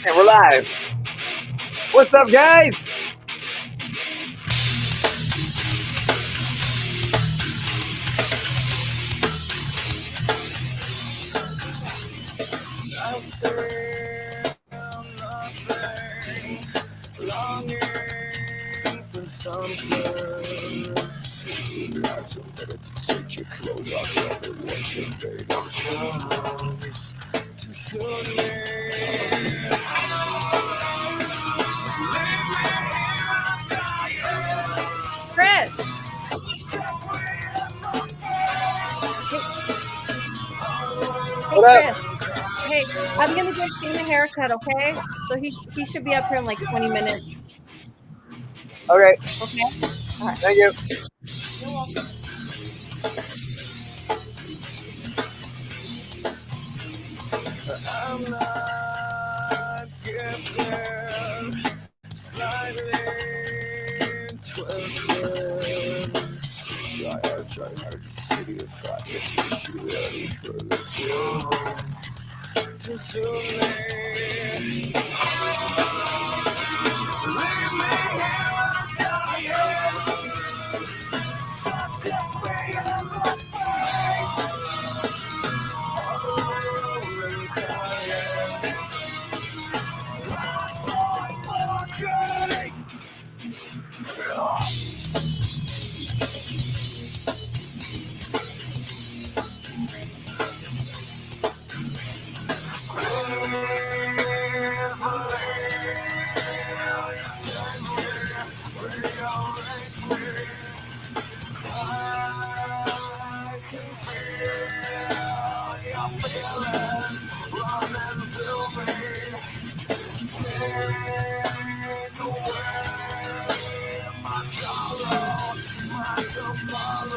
And we're live. What's up, guys? Longing for something. Not so better to take your clothes off, show me what you made of choice. Too soon, Chris. Hey, Chris. Hey, I'm gonna give Shane a haircut, okay? So he should be up here in like 20 minutes. Okay. Okay. All right. Thank you. You're welcome. I'm not gifted, slightly twisted. Try hard to see if I can push you ready for the too soon. Leave me here, I'm dying. Just get me in the face. I'm crying.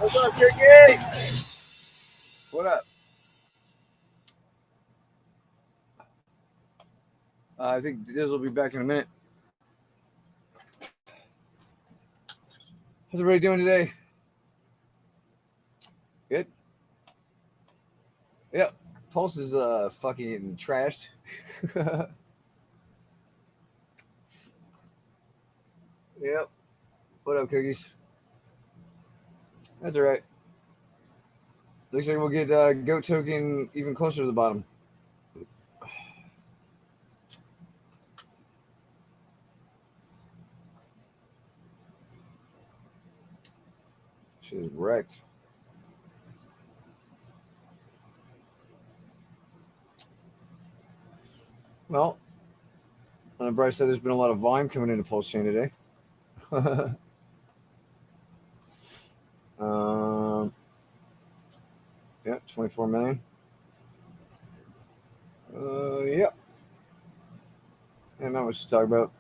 What's up, Turkey? What up? I think Diz will be back in a minute. How's everybody doing today? Good? Yep. Pulse is fucking getting trashed. Yep. What up, Cookies? That's all right. Looks like we'll get Goat Token even closer to the bottom. Shit is wrecked. Well, on the bright side, there's been a lot of volume coming into Pulse Chain today. Yeah, 24 million. Yep. And not much to talk about.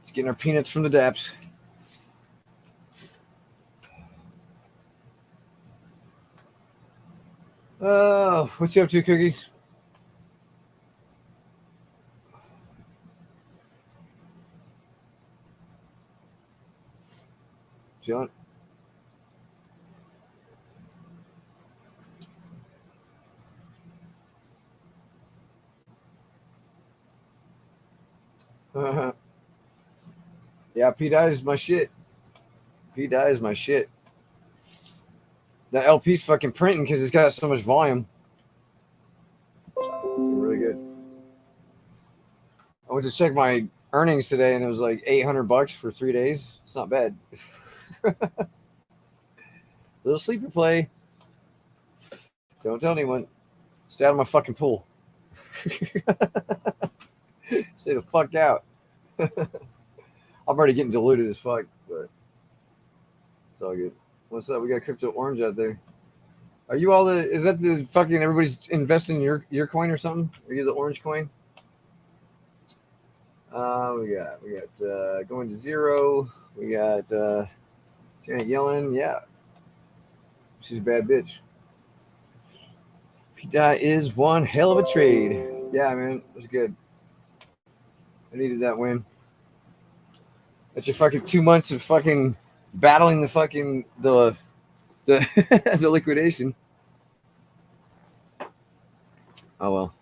Just getting our peanuts from the dApps. Oh, what's you up to, Cookies? Chilling. Yeah, P-Dye is my shit. P-Dye is my shit. That LP's fucking printing because it's got so much volume. went to check my earnings today, and it was like $800 for 3 days. It's not bad. Little sleeper play. Don't tell anyone. Stay out of my fucking pool. Stay the fuck out. I'm already getting diluted as fuck, but it's all good. What's up? We got Crypto Orange out there. Are you all the? Is that the fucking everybody's investing in your coin or something? Are you the orange coin? We got going to zero. We got Janet Yellen. Yeah, she's a bad bitch. PDI is one hell of a trade. Yeah, man, it was good. I needed that win. That's your fucking 2 months of fucking battling the fucking the the liquidation. Oh well.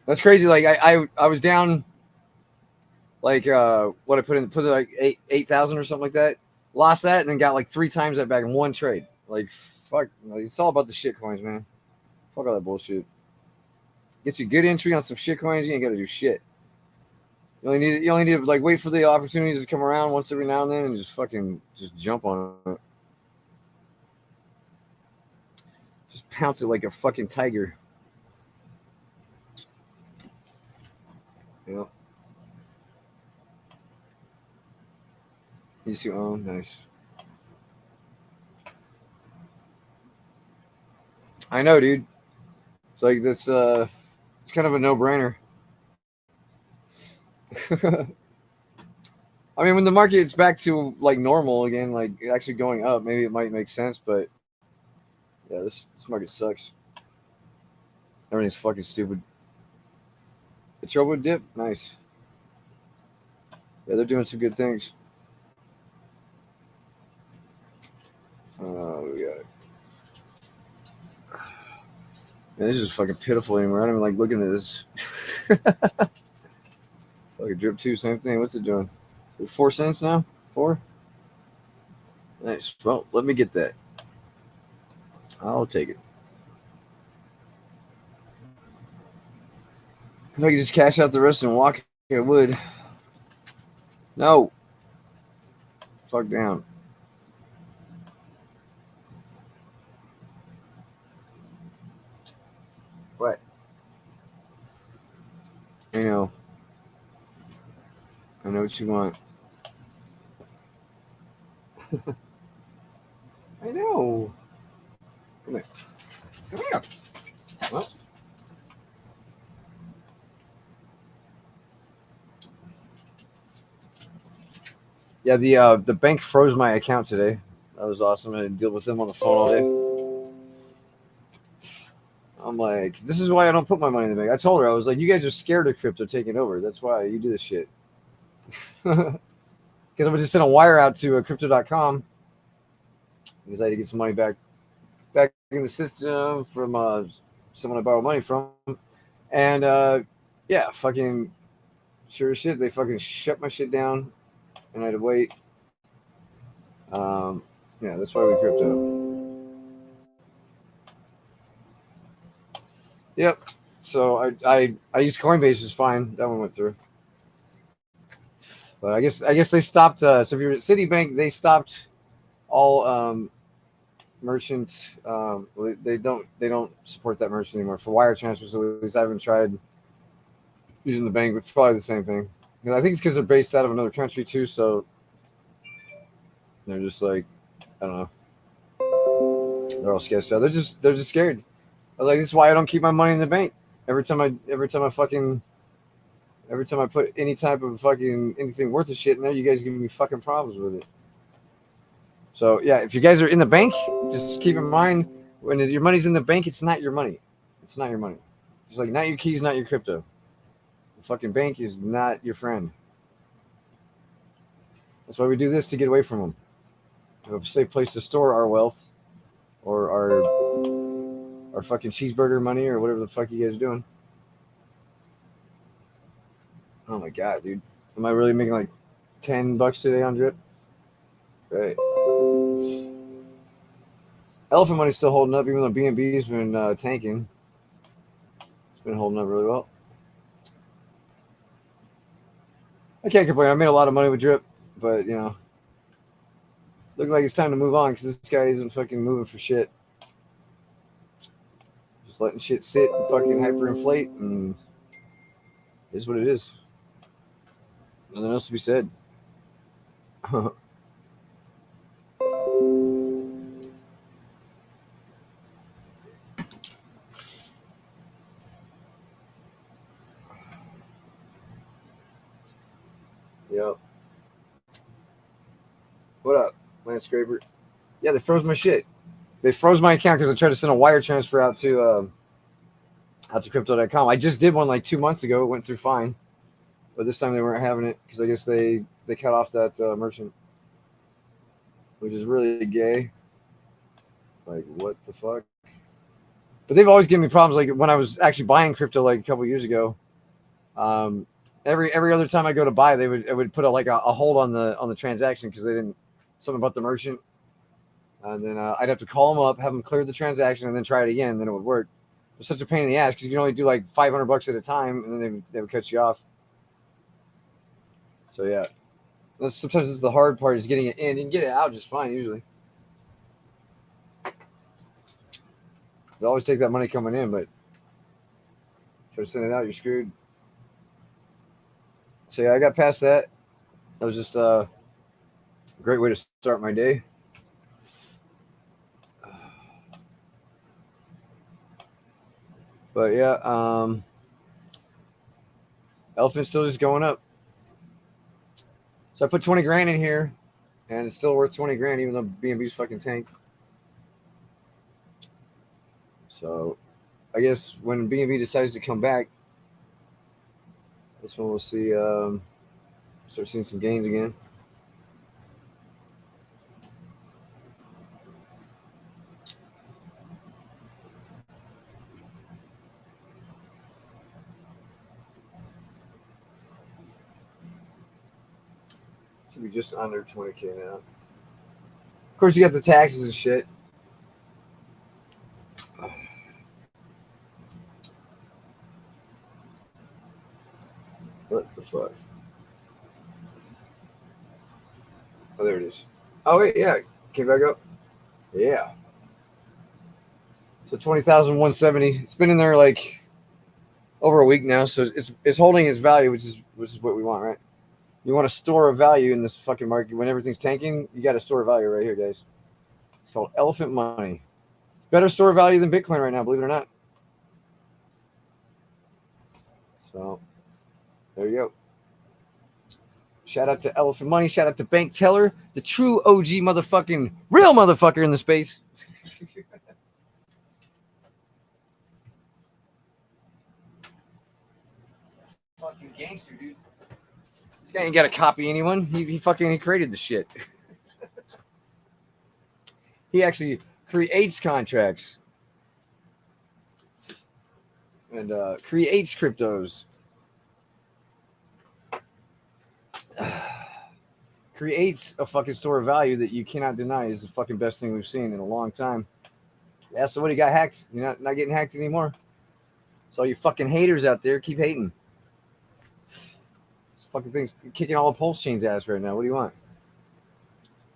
That's crazy. Like I was down like what I put like 8,000 or something like that. Lost that and then got like 3 times that back in one trade. Like fuck, it's all about the shit coins, man. Fuck all that bullshit. Get you good entry on some shit coins, you ain't gotta do shit. You only need to like wait for the opportunities to come around once every now and then and just jump on it. Just pounce it like a fucking tiger. Yep. You see, oh, nice. I know, dude. It's like this. It's kind of a no-brainer. I mean, when the market's back to like normal again, like actually going up, maybe it might make sense. But yeah, this market sucks. Everything's fucking stupid. The Trovo dip, nice. Yeah, they're doing some good things. We got it. Man, this is fucking pitiful anymore. I don't even like looking at this. Fucking drip 2, same thing. What's it doing? 4 cents now? 4? Nice. Well, let me get that. I'll take it. If I could just cash out the rest and walk, I would. No. Fuck down. What? I know. I know what you want. I know. Come here. Come here. Well. Yeah, the bank froze my account today. That was awesome. I had to deal with them on the phone all day. I'm like, this is why I don't put my money in the bank. I told her, I was like, you guys are scared of crypto taking over. That's why you do this shit. Because I was just sent a wire out to crypto.com because I had to get some money back in the system from someone I borrowed money from. And yeah, fucking sure as shit, they fucking shut my shit down and I had to wait. Yeah, that's why we crypto. Yep. So I used Coinbase is fine. That one went through. But I guess they stopped. So if you're at Citibank, they stopped all merchants. They don't support that merchant anymore for wire transfers. At least I haven't tried using the bank, but it's probably the same thing. I think it's because they're based out of another country too. So they're just like, I don't know. They're all sketched out. They're just scared. I was like, this is why I don't keep my money in the bank. Every time I put any type of fucking anything worth of shit in there, you guys give me fucking problems with it. So yeah, if you guys are in the bank, just keep in mind when your money's in the bank, it's not your money. It's not your money. Just like not your keys, not your crypto. The fucking bank is not your friend. That's why we do this, to get away from them. We have a safe place to store our wealth or our fucking cheeseburger money or whatever the fuck you guys are doing. Oh my god, dude. Am I really making like $10 today on drip? Right. Elephant money's still holding up, even though BNB's been tanking. It's been holding up really well. I can't complain. I made a lot of money with drip, but you know, looking like it's time to move on because this guy isn't fucking moving for shit. Just letting shit sit and fucking hyperinflate, and it is what it is. Nothing else to be said. Yep. What up, Landscraper? Yeah, they froze my shit. They froze my account because I tried to send a wire transfer out to crypto.com. I just did one like 2 months ago. It went through fine, but this time they weren't having it because I guess they cut off that merchant, which is really gay. Like, what the fuck? But they've always given me problems. Like when I was actually buying crypto like a couple years ago, every other time I go to buy, it would put a hold on the transaction because they didn't something about the merchant, and then I'd have to call them up, have them clear the transaction, and then try it again. And then it would work. It's such a pain in the ass because you can only do like $500 at a time, and then they would cut you off. So yeah, sometimes it's the hard part is getting it in. You can get it out just fine usually. They always take that money coming in, but try to send it out, you're screwed. So yeah, I got past that. That was just a great way to start my day. But yeah, elephant's still just going up. So I put 20 grand in here, and it's still worth 20 grand, even though BNB's fucking tanked. So I guess when BNB decides to come back, this one we'll see, start seeing some gains again. Should be just under 20K now. Of course, you got the taxes and shit. What the fuck? Oh, there it is. Oh, wait, yeah. Came back up. Yeah. So 20,170. It's been in there like over a week now, so it's holding its value, which is what we want, right? You want to store a value in this fucking market when everything's tanking. You got to store value right here, guys. It's called elephant money. Better store value than Bitcoin right now, believe it or not. So there you go. Shout out to Elephant Money. Shout out to Bank Teller, the true OG motherfucking real motherfucker in the space. Fucking gangster, dude. This guy ain't got to copy anyone. He created the shit. He actually creates contracts and creates cryptos. Creates a fucking store of value that you cannot deny is the fucking best thing we've seen in a long time. Yeah, so what, he got hacked? You're not getting hacked anymore. So you fucking haters out there, keep hating. This fucking thing's kicking all the pulse chains ass right now. What do you want?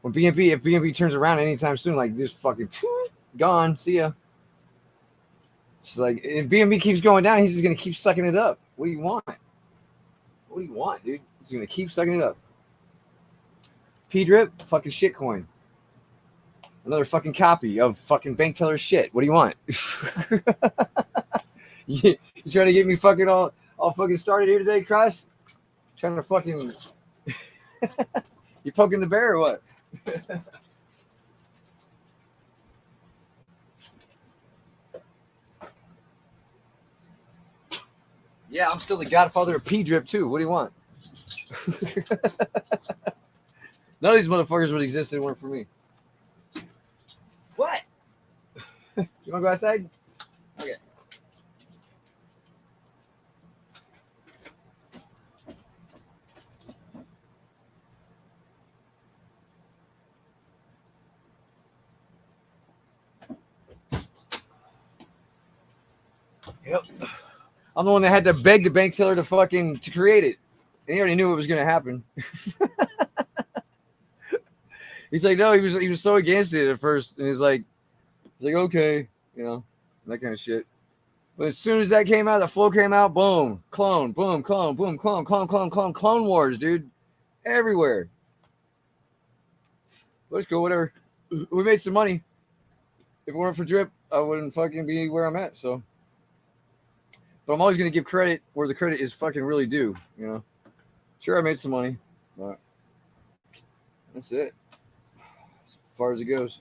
When if BNB turns around anytime soon, like just fucking gone, see ya. It's like if BNB keeps going down, he's just gonna keep sucking it up. What do you want? What do you want, dude? He's gonna keep sucking it up. P-Drip, fucking shitcoin. Another fucking copy of fucking Bank Teller shit. What do you want? you trying to get me fucking all fucking started here today, Chris? Trying to fucking you poking the bear or what? Yeah, I'm still the godfather of P-Drip too. What do you want? None of these motherfuckers would exist if it weren't for me. What? You want to go outside? Okay. Yep. I'm the one that had to beg the bank teller to create it. And he already knew it was going to happen. He's like, no, he was so against it at first. And he's like, okay, you know, that kind of shit. But as soon as that came out, the flow came out, boom, clone, boom, clone, boom, clone wars, dude. Everywhere. But it's cool, whatever. We made some money. If it weren't for drip, I wouldn't fucking be where I'm at, so. But I'm always going to give credit where the credit is fucking really due, you know. Sure, I made some money, but that's it. As far as it goes.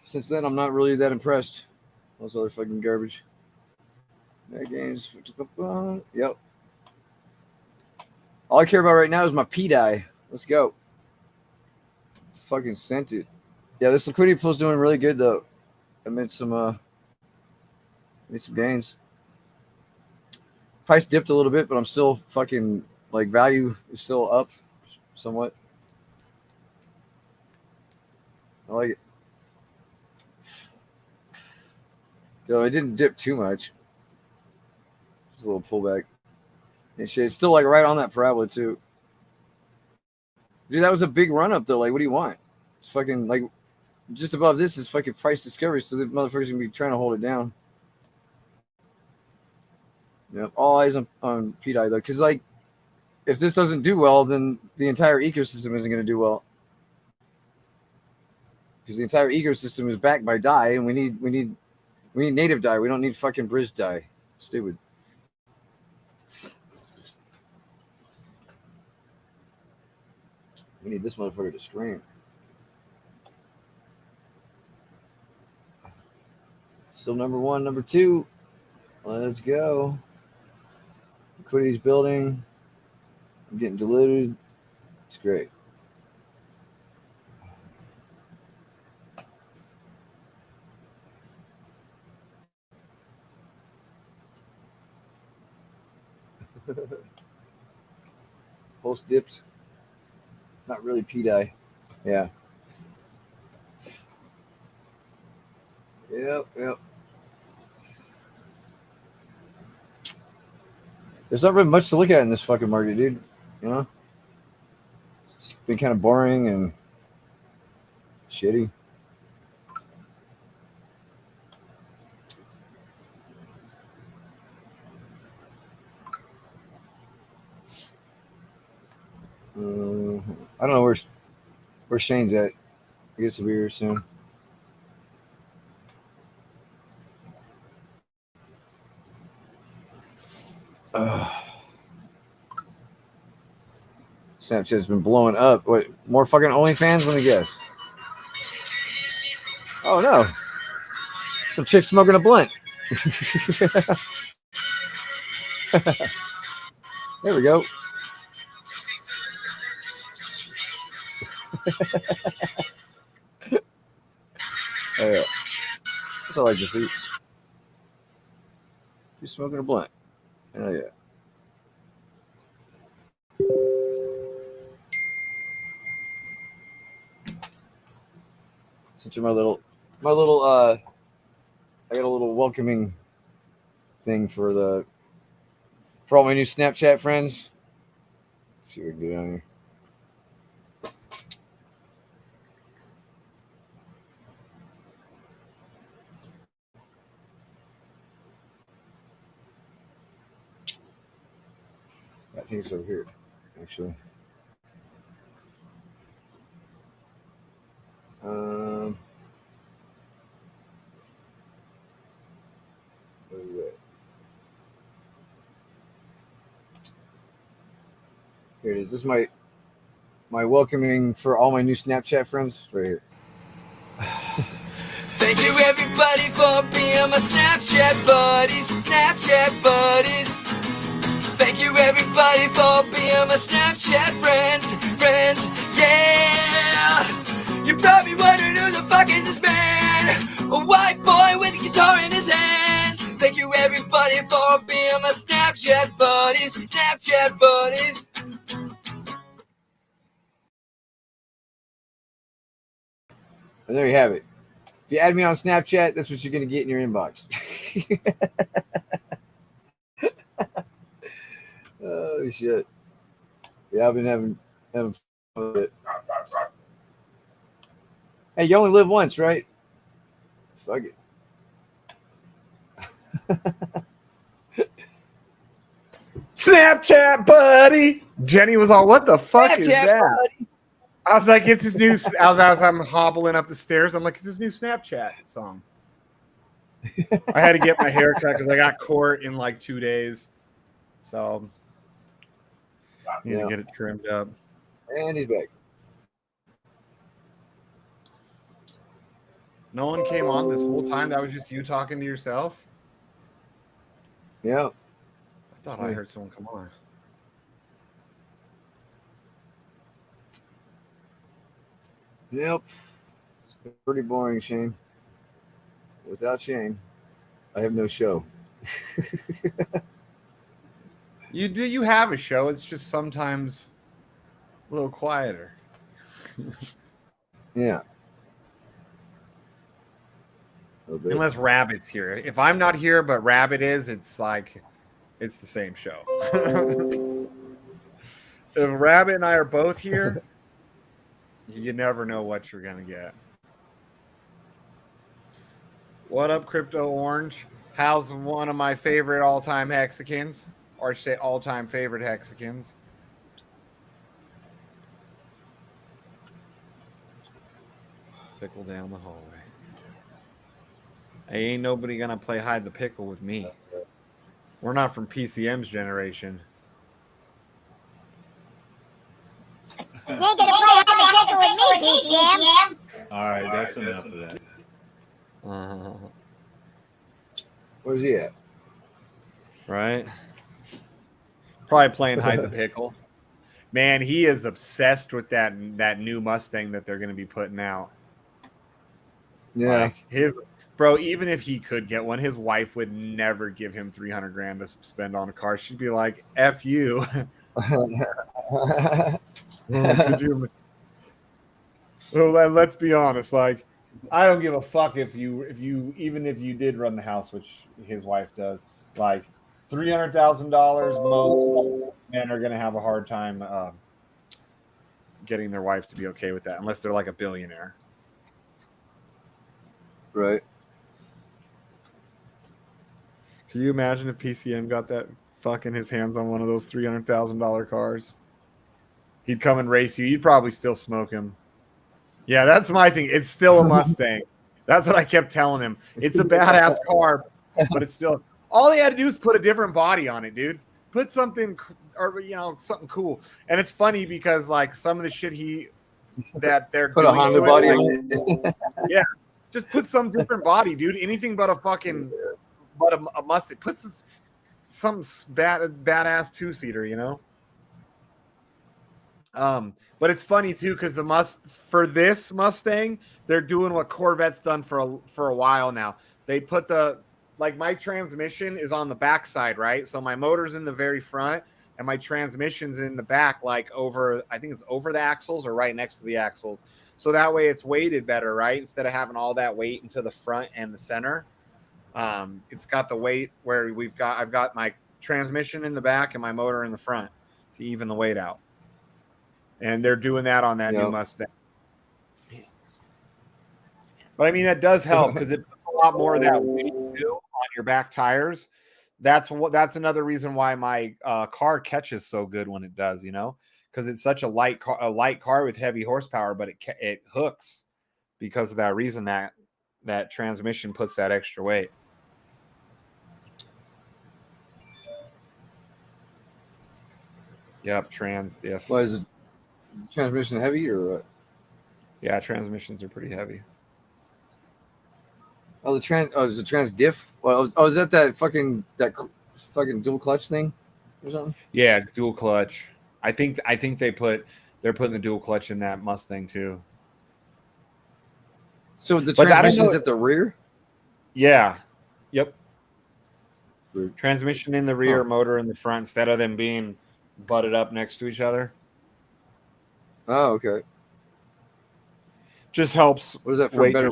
Since then, I'm not really that impressed. Those other fucking garbage. That game's. Yep. All I care about right now is my P-die. Let's go. Fucking sent it. Yeah, this liquidity pool's doing really good, though. I made some gains. Price dipped a little bit, but I'm still fucking, like, value is still up somewhat. I like it. So it didn't dip too much. Just a little pullback. And shit, it's still, like, right on that parabola, too. Dude, that was a big run-up, though. Like, what do you want? It's fucking, like, just above this is fucking price discovery, so the motherfucker's going to be trying to hold it down. Yep, all eyes on P-die, though, because, like, if this doesn't do well, then the entire ecosystem isn't going to do well. Because the entire ecosystem is backed by DAI, and we need native DAI. We don't need fucking bridge DAI. Stupid. We need this motherfucker to scream. Still number one, number two. Let's go. Liquidity's building. I'm getting diluted. It's great. Pulse dips. Not really P-die. Yeah. Yep. There's not really much to look at in this fucking market, dude. You know? It's been kind of boring and shitty. I don't know where Shane's at. I guess he'll be here soon. Snapchat's been blowing up. What? More fucking OnlyFans? Let me guess. Oh no! Some chick smoking a blunt. There we go. Oh, yeah. That's all I like to see. She's smoking a blunt. Oh yeah. Such a my little I got a little welcoming thing for all my new Snapchat friends. Let's see what we can get on here. I think it's over here, actually. Where is it? Here it is. This is my welcoming for all my new Snapchat friends. Right here. Thank you everybody for being my Snapchat buddies, Snapchat buddies. Thank you everybody for being my Snapchat friends, yeah. You're probably wondering who the fuck is this man? A white boy with a guitar in his hands. Thank you everybody for being my Snapchat buddies, Snapchat buddies. And there you have it. If you add me on Snapchat, that's what you're going to get in your inbox. Oh shit. Yeah, I've been having fun with it. Hey, you only live once, right? Fuck it. Snapchat, buddy. Jenny was all, "What the fuck is Snapchat, that?" buddy. I was like, "It's his new." As I'm hobbling up the stairs, I'm like, "It's his new Snapchat song." I had to get my hair cut because I got court in like 2 days, so I need to get it trimmed up. And he's back. No one came on this whole time. That was just you talking to yourself. Yeah. I thought I heard someone come on. Yep. It's pretty boring, Shane. Without Shane, I have no show. You have a show. It's just sometimes a little quieter. Yeah. Unless Rabbit's here. If I'm not here, but Rabbit is, it's like it's the same show. If Rabbit and I are both here, you never know what you're gonna get. What up, Crypto Orange? How's one of my favorite all-time Hexicans? Or I should say all-time favorite Hexicans. Pickle down the hallway. Ain't nobody gonna play hide the pickle with me. We're not from PCM's generation. You ain't gonna play hide the pickle with me, PCM. All right, that's enough of that. Where's he at? Right? Probably playing hide the pickle. Man, he is obsessed with that new Mustang that they're going to be putting out. Yeah. Like bro, even if he could get one, his wife would never give him $300,000 to spend on a car. She'd be like, "F you." Could you? Well, let's be honest. Like, I don't give a fuck if you did run the house, which his wife does. Like, $300,000, most men are going to have a hard time getting their wife to be okay with that, unless they're like a billionaire. Right. Can you imagine if PCM got that fucking his hands on one of those $300,000 cars? He'd come and race you. You'd probably still smoke him. Yeah, that's my thing. It's still a Mustang. That's what I kept telling him. It's a badass car, but it's still. All he had to do is put a different body on it, dude. Put something, or something cool. And it's funny because like some of the shit that they're put doing a Honda to body it, on it. yeah, just put some different body, dude. Anything but a fucking, but a Mustang. Put some badass two-seater, But it's funny too because for this Mustang, they're doing what Corvette's done for a while now. They put my transmission is on the back side, right? So my motor's in the very front and my transmission's in the back, I think it's over the axles or right next to the axles. So that way it's weighted better, right? Instead of having all that weight into the front and the center. It's got the weight where I've got my transmission in the back and my motor in the front to even the weight out. And they're doing that on that new Mustang. But I mean, that does help because it puts a lot more of that weight too on your back tires. That's another reason why my car catches so good when it does, because it's such a light car with heavy horsepower, but it hooks because of that reason that transmission puts that extra weight. Yep, diff. What is it? Transmission heavy or what? Yeah, transmissions are pretty heavy. Oh, is the trans diff? Well, is that fucking dual clutch thing or something? Yeah, dual clutch. I think they're putting the dual clutch in that Mustang too. So the transmission's at the rear? Yeah. Yep. Weird. Transmission in the rear, motor in the front, instead of them being butted up next to each other. Oh, okay. Just helps. What is that for? Better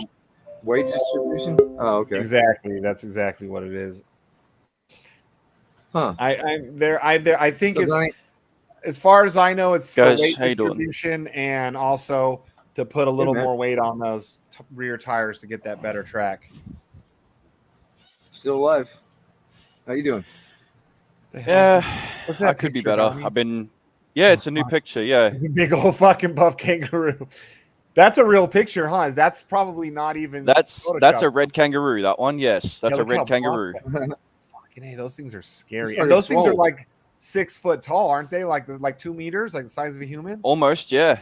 weight distribution? Oh, okay. Exactly. That's exactly what it is. Huh. I think So it's, Donnie, as far as I know, it's for Guys, weight how you doing? distribution and also to put a little man. more weight on those rear tires to get that better track. still alive. How you doing? The hell's what's that I could be picture, better. Donnie? I've been. Yeah, it's a new picture. Yeah, Big old fucking buff kangaroo. That's a real picture, huh? That's probably not even that's a Photoshopped. red kangaroo. That one, yes, that's Yeah, a look how red kangaroo. Fucking hey, those things are scary. It's And fucking those things are swole. like 6 foot tall, aren't they? Like 2 meters, like the size of a human. Almost, yeah.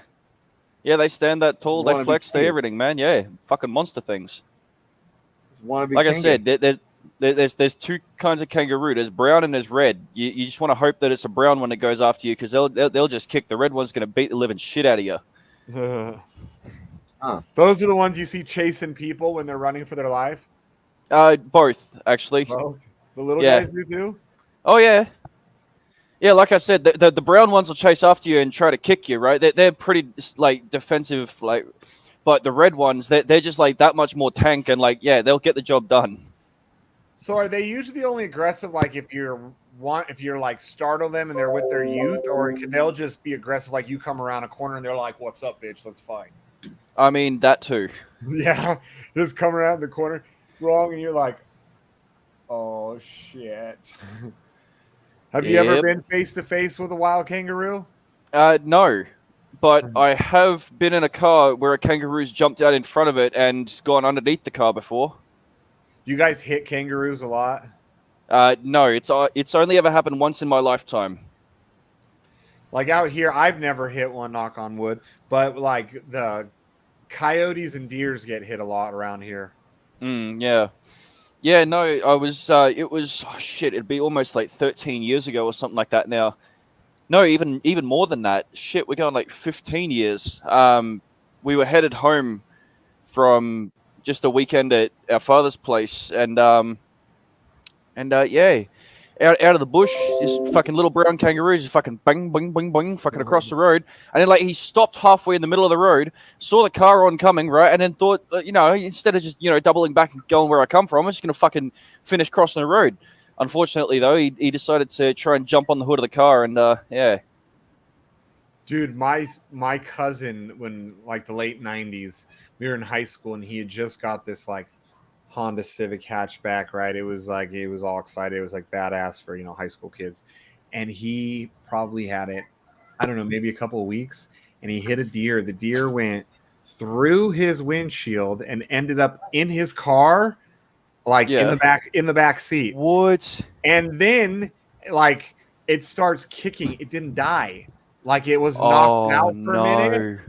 Yeah, they stand that tall. They Wanna be flex. They cute. everything, man. Yeah, fucking monster things. Want to be Like I king said, game. there's two kinds of kangaroo. There's brown and there's red. You just want to hope that it's a brown one that goes after you because they'll just kick. The red one's gonna beat the living shit out of you. Those are the ones you see chasing people when they're running for their life. Both actually. Both. The little Yeah. guys do. Oh yeah. Yeah, like I said, the brown ones will chase after you and try to kick you, right? They're pretty like defensive, like, but the red ones they're just like that much more tank and like they'll get the job done. So are they usually only aggressive like if you're like startle them and they're with their youth, or they'll just be aggressive like you come around a corner and they're like, "What's up, bitch? Let's fight." I mean that too. Yeah, just come around the corner wrong and you're like, "Oh shit." Have you ever Yep. been face to face with a wild kangaroo? No, but I have been in a car where a kangaroo's jumped out in front of it and gone underneath the car before. Do you guys hit kangaroos a lot? No, it's only ever happened once in my lifetime. Like out here, I've never hit one, knock on wood, but like the coyotes and deers get hit a lot around here. Yeah. Yeah, no, I was, it was, oh, shit, it'd be almost like 13 years ago or something like that now. No, even more than that. Shit, we're going like 15 years. We were headed home from just a weekend at our father's place, and yeah, out of the bush, this fucking little brown kangaroos just fucking bang, bang, bang, bang, fucking across the road. And then, like, he stopped halfway in the middle of the road, saw the car oncoming, right? And then thought, instead of just, doubling back and going where I come from, I'm just going to fucking finish crossing the road. Unfortunately, though, he decided to try and jump on the hood of the car. And, yeah. Dude, my cousin, when like the late 90s, we were in high school and he had just got this like Honda Civic hatchback, right? It was like, he was all excited. It was like badass for, high school kids. And he probably had it, I don't know, maybe a couple of weeks, and he hit a deer. The deer went through his windshield and ended up in his car, like in the back seat. What? And then like it starts kicking. It didn't die. Like it was knocked out for a minute.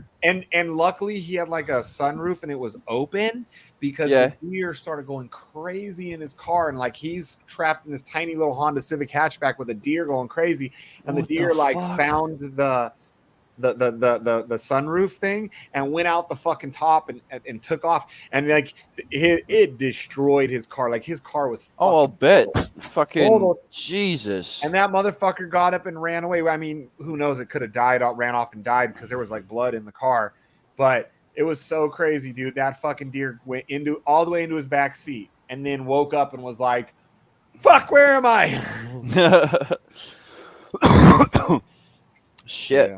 And luckily he had like a sunroof and it was open, because the deer started going crazy in his car, and like he's trapped in this tiny little Honda Civic hatchback with a deer going crazy, and the deer found the sunroof thing and went out the fucking top and took off, and like it destroyed his car. Like his car was fucking I'll bet. Fucking total. Jesus. And that motherfucker got up and ran away. I mean, who knows? It could have ran off and died because there was like blood in the car. But it was so crazy, dude. That fucking deer went all the way into his back seat and then woke up and was like, "Fuck, where am I?" Shit.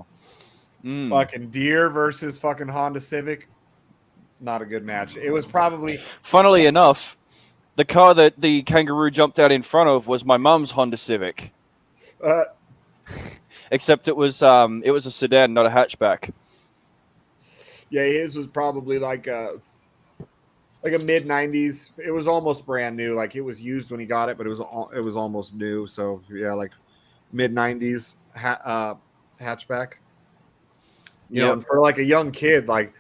Yeah. Fucking deer versus fucking Honda Civic. Not a good match. It was probably. Funnily enough, the car that the kangaroo jumped out in front of was my mum's Honda Civic. Except it was a sedan, not a hatchback. Yeah, his was probably like a mid 90s. It was almost brand new. Like it was used when he got it, but it was almost new. So yeah, like mid 90s hatchback. You know, and for like a young kid, like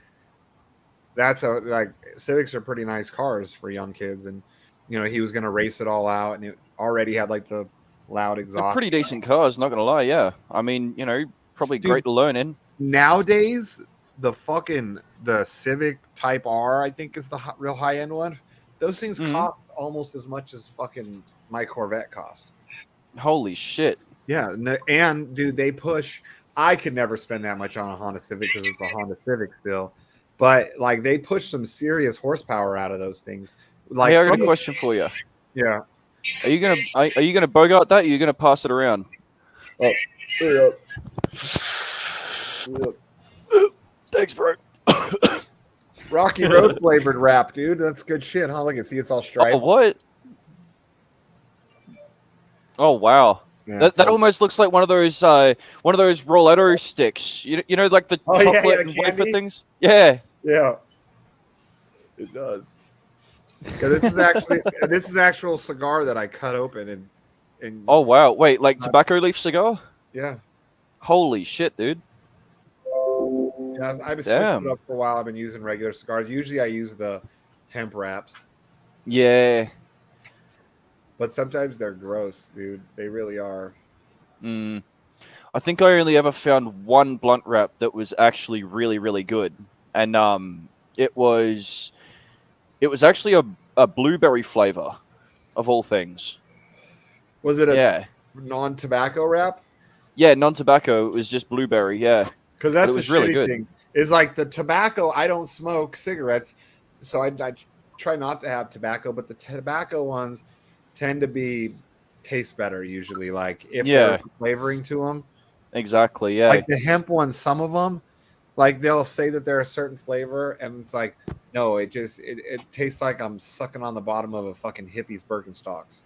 Civics are pretty nice cars for young kids, and he was gonna race it all out, and it already had like the loud exhaust. They're pretty decent cars, not gonna lie. Yeah, I mean, probably great to learn in. Nowadays, the Civic Type R, I think, is the real high end one. Those things cost almost as much as fucking my Corvette cost. Holy shit! Yeah, and dude, they push. I could never spend that much on a Honda Civic because it's a Honda Civic still, but like they push some serious horsepower out of those things. Like, hey, I got a question for you. Yeah. Are you gonna bogart that? Or are you gonna pass it around? Oh, yeah. Thanks, bro. Rocky Road flavored wrap, dude. That's good shit, huh? Look at see, it's all Oh, striped. what? Oh, wow. Yeah, That it's all- almost looks like one of those Roletto sticks. You know, like the Oh, yeah, chocolate the and wafer candy? things. Yeah. Yeah, it does. Yeah, this is actual cigar that I cut open and Oh, wow. Wait, like tobacco leaf cigar? yeah. Holy shit, dude. Yeah, I've been switching it Damn. up for a while. I've been using regular cigars. Usually I use the hemp wraps, Yeah. but sometimes they're gross, dude. They really are. Mm. I think I only ever found one blunt wrap that was actually really, really good, and it was actually a blueberry flavor of all things. Was it a Yeah, non-tobacco wrap? yeah, non-tobacco. It was just blueberry. Yeah, Because but that's it the was really shitty good. thing. Is like the tobacco. I don't smoke cigarettes, so I try not to have tobacco. But the tobacco ones tend to taste better usually. Like if Yeah, there's flavoring to them. exactly. Yeah. Like the hemp ones, some of them, like they'll say that they're a certain flavor, and it's like, no, it tastes like I'm sucking on the bottom of a fucking hippie's Birkenstocks.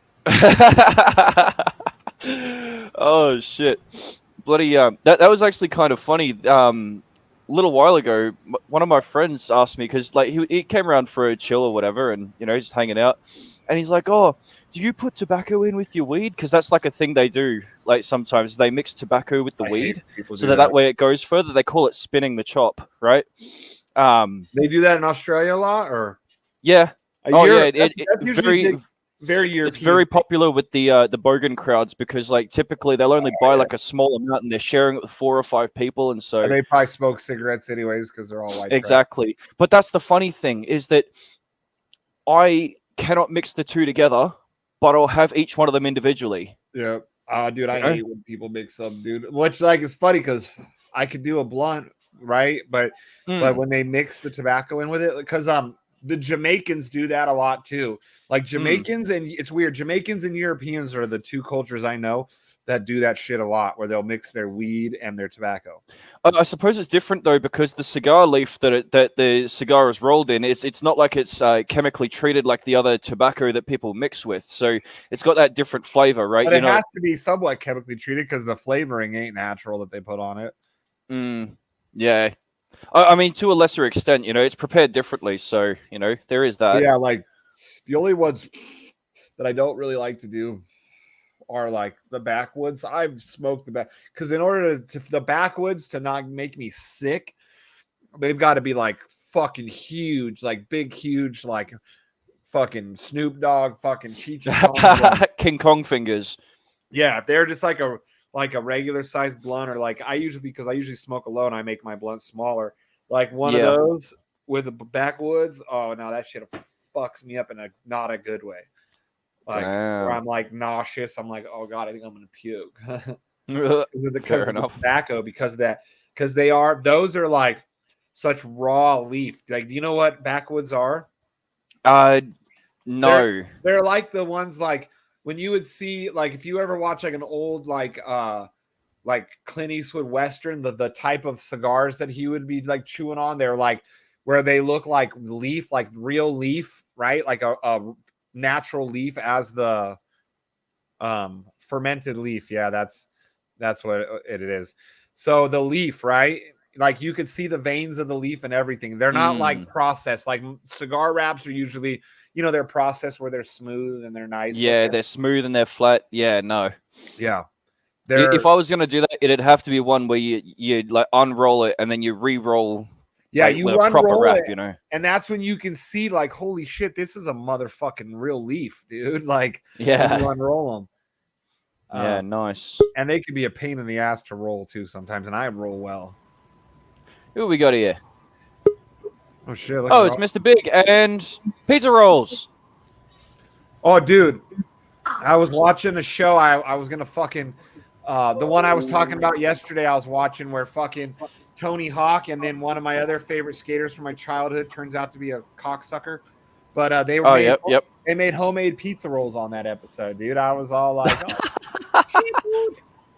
Oh shit! Bloody that was actually kind of funny. A little while ago, one of my friends asked me because like he came around for a chill or whatever, and you know just hanging out, and he's like, "Oh, do you put tobacco in with your weed? Because that's like a thing they do. Like sometimes they mix tobacco with the I hate weed, people so do that way it goes further. They call it spinning the chop, right? They do that in Australia a lot, or Yeah. a Oh yeah. Europe. That's usually Very big, very European. it's very popular with the Bogan crowds because like typically they'll only buy like a small amount and they're sharing it with 4 or 5 people, and so And they probably smoke cigarettes anyways because they're all white. Trash. exactly. But that's the funny thing is that I cannot mix the two together, but I'll have each one of them individually. Yeah. Dude, I You know? hate when people mix up, dude. Which like is funny because I could do a blunt, right? But Mm, when they mix the tobacco in with it, because the Jamaicans do that a lot too. Like Jamaicans and it's weird. Jamaicans and Europeans are the two cultures I know that do that shit a lot, where they'll mix their weed and their tobacco. I suppose it's different though because the cigar leaf that the cigar is rolled in it's not like it's chemically treated like the other tobacco that people mix with, so it's got that different flavor, right? But You it know, has to be somewhat chemically treated because the flavoring ain't natural that they put on it. Yeah. I mean, to a lesser extent, you know, it's prepared differently, so you know there is that. Yeah, like the only ones that I don't really like to do are like the backwoods. I've smoked the back because in order to the backwoods to not make me sick, they've got to be like fucking huge, like big, huge, like fucking Snoop Dogg, fucking Cheech and Chong. King Kong fingers. Yeah, if they're just like a regular size blunt, or like I usually smoke alone, I make my blunt smaller. Like one of Yeah. those with the backwoods. Oh no, that shit fucks me up in a not a good way. Like where I'm like nauseous. I'm like, oh god, I think I'm gonna puke. because of the tobacco, because those are like such raw leaf. Like, do you know what backwoods are? No. They're like the ones like when you would see, like if you ever watch like an old like Clint Eastwood Western, the type of cigars that he would be like chewing on, they're like where they look like leaf, like real leaf, right? Like a natural leaf as the fermented leaf. Yeah, that's what it is. So the leaf, right? Like you could see the veins of the leaf and everything. They're not like processed. Like cigar wraps are usually, they're processed where they're smooth and they're nice. Yeah, they're smooth and they're flat. Yeah, no. Yeah. If I was gonna do that, it'd have to be one where you like unroll it and then you re-roll. Yeah, like, you with a proper unroll wrap, it, you know. and that's when you can see like, holy shit, this is a motherfucking real leaf, dude. Like, Yeah. when you unroll them. Yeah, nice. And they can be a pain in the ass to roll too sometimes, and I roll well. Who we got here? Oh shit! Oh, it's Mr. Big and pizza rolls. Oh, dude, I was watching a show. I was gonna fucking the one I was talking about yesterday. I was watching where fucking Tony Hawk and then one of my other favorite skaters from my childhood turns out to be a cocksucker. But they were Oh, made, yep. they made homemade pizza rolls on that episode, dude. I was all like, oh, shit, dude.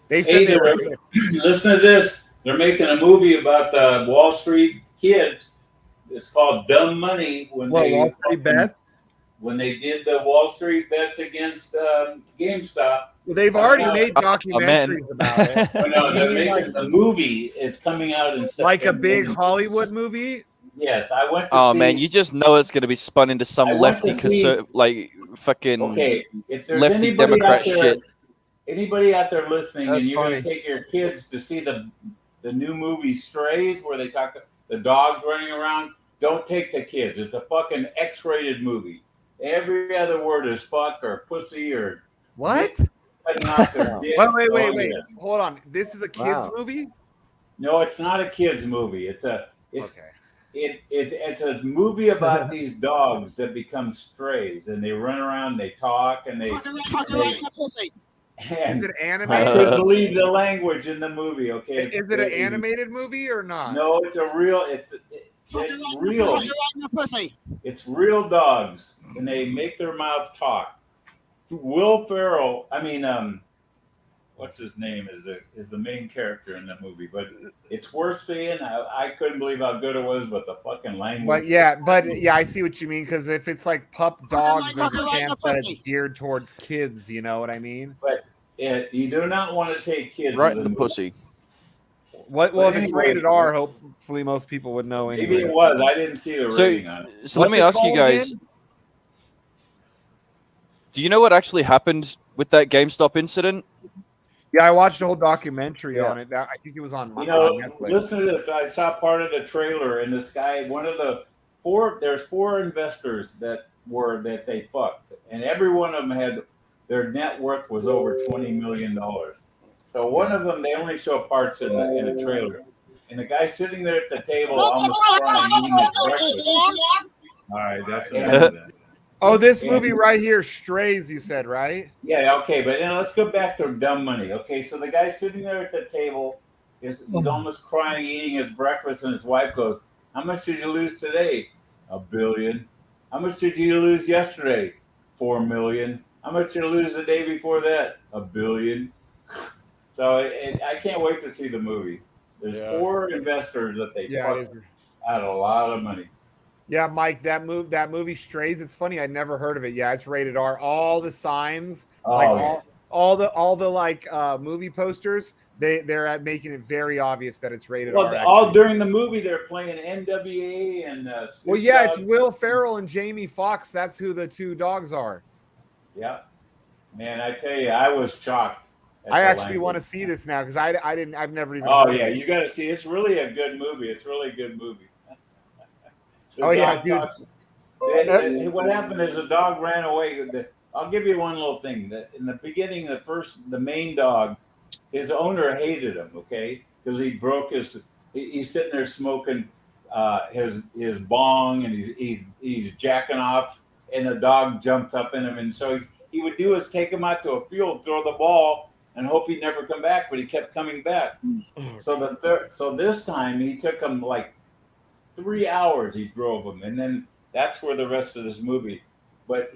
They said Hey, they were good. listen to this. They're making a movie about the Wall Street kids. It's called Dumb Money. Wall Street bets? When they did the Wall Street bets against GameStop. Well, they've already out. made documentaries about it. Oh, no, they're You mean making the movie. It's coming out in September. like a big Hollywood movie? Yes, I went to Oh see. man, you just know it's going to be spun into some I went lefty, to see- like fucking Okay, if there's lefty anybody Democrat out there, shit. anybody out there listening, That's and you're going funny. to take your kids to see the new movie Strays, where they talk the dogs running around, don't take the kids. It's a fucking X-rated movie. Every other word is fuck or pussy or What? cutting off their dicks. Wait. Oh, yes. Hold on. This is a kids Wow. movie? No, it's not a kids movie. It's Okay. it's a movie about these dogs that become strays and they run around, they talk, and they. And Is it I animated? couldn't believe the language in the movie. Okay, Is it an animated movie or not? No, it's a real. It's real. It's real dogs, and they make their mouth talk. Will Ferrell. I mean, what's his name is the main character in the movie, but it's worth seeing. I couldn't believe how good it was, but the fucking language. But yeah, I see what you mean. Because if it's like pup dogs, there's a chance that it's geared towards kids. You know what I mean? But you do not want to take kids right to in the movie. pussy. Well, But if it's anyway, rated R, hopefully most people would know Maybe anyway. it was. I didn't see the So- rating on it. So let me ask you guys: do you know what actually happened with that GameStop incident? Yeah, I watched a whole documentary Yeah. on it. I think it was on You know, Netflix. listen to this. I saw part of the trailer, and this guy, one of the four, there's four investors that they fucked, and every one of them had their net worth was over $20 million. So one of them, they only show parts in the trailer, and the guy sitting there at the table almost crying, eating his breakfast. All right, that's Yeah. enough of that. Oh, this movie right here, Strays, you said, right? Yeah, okay, but then let's go back to Dumb Money. Okay, so the guy sitting there at the table he's almost crying, eating his breakfast, and his wife goes, "How much did you lose today? $1 billion. How much did you lose yesterday? $4 million. How much did you lose the day before that? $1 billion." So I can't wait to see the movie. There's four investors that they fucked out a lot of money. Yeah, Mike, that movie Strays. It's funny, I never heard of it. Yeah, it's rated R. All the signs, all the like movie posters, they're at making it very obvious that it's rated R. All during the movie, they're playing NWA and. Well, yeah, it's Will Ferrell and Jamie Foxx. That's who the two dogs are. Yeah, man, I tell you, I was shocked. I actually want to see this now because I've never even. Oh heard yeah, of it. you got to see. It's really a good movie. It's really a good movie. Oh yeah, dude. What happened is the dog ran away. I'll give you one little thing. In the beginning, the main dog, his owner hated him. Okay, because he broke his. He's sitting there smoking his bong and he's jacking off, and the dog jumped up in him, and so he would do is take him out to a field, throw the ball, and hope he'd never come back, but he kept coming back. So this time he took him like 3 hours. He drove him, and then that's where the rest of this movie. But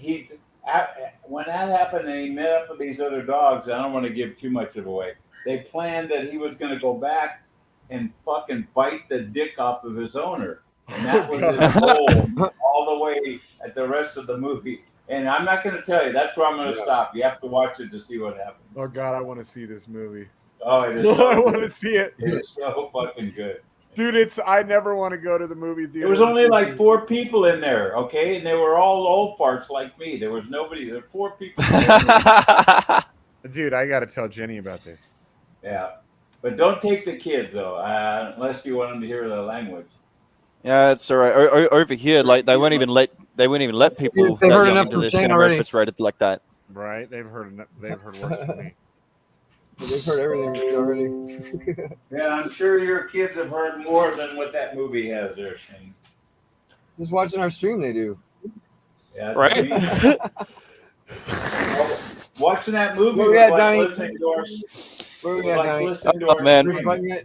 when that happened, and he met up with these other dogs. I don't want to give too much of away. They planned that he was going to go back and fucking bite the dick off of his owner, and that was his goal all the way at the rest of the movie. And I'm not going to tell you. That's where I'm going to stop. You have to watch it to see what happens. Oh God, I want to see this movie. Oh, it is. I want to see it. It's so fucking good. Dude, I never want to go to the movie theater. There was only like 4 people in there, okay? And they were all old farts like me. There was nobody. There were 4 people. Dude, I got to tell Jenny about this. Yeah. But don't take the kids, though, unless you want them to hear the language. Yeah, it's all right. Over here, like they won't even let people They've heard that enough into from the Shane cinema already. if it's rated like that. Right? They've heard worse than me. They've heard everything already. Yeah, I'm sure your kids have heard more than what that movie has there, Shane. Just watching our stream, they do. Yeah, Right? Watching that movie Where we was at, like Donnie? listening to our. Where was we at, like Donnie? listening to Oh, our man. Push stream. button yet?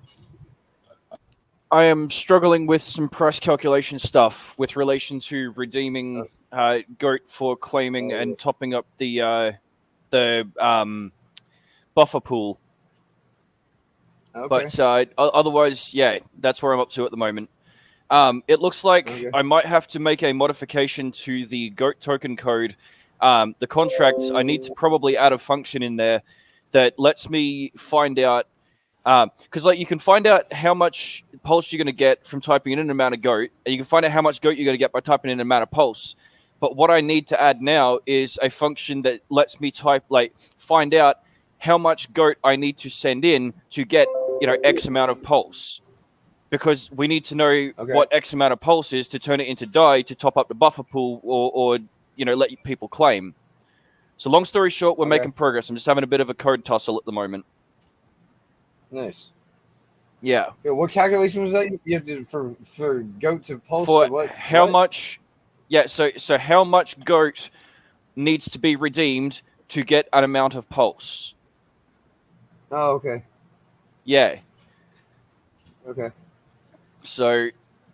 I am struggling with some price calculation stuff with relation to redeeming goat for claiming and topping up the buffer pool. Okay. But otherwise, yeah, that's where I'm up to at the moment. It looks like Okay. I might have to make a modification to the goat token code. The contracts, I need to probably add a function in there that lets me find out, because like you can find out how much pulse you're going to get from typing in an amount of goat, and you can find out how much goat you're going to get by typing in an amount of pulse. But what I need to add now is a function that lets me find out how much goat I need to send in to get X amount of pulse, because we need to know what X amount of pulse is to turn it into die to top up the buffer pool or let people claim. So long story short, we're making progress. I'm just having a bit of a code tussle at the moment. Nice. Yeah. What calculation was that you have to for goat to pulse For to what? how much? Yeah. So how much goat needs to be redeemed to get an amount of pulse? Oh, okay. Yeah. Okay. So,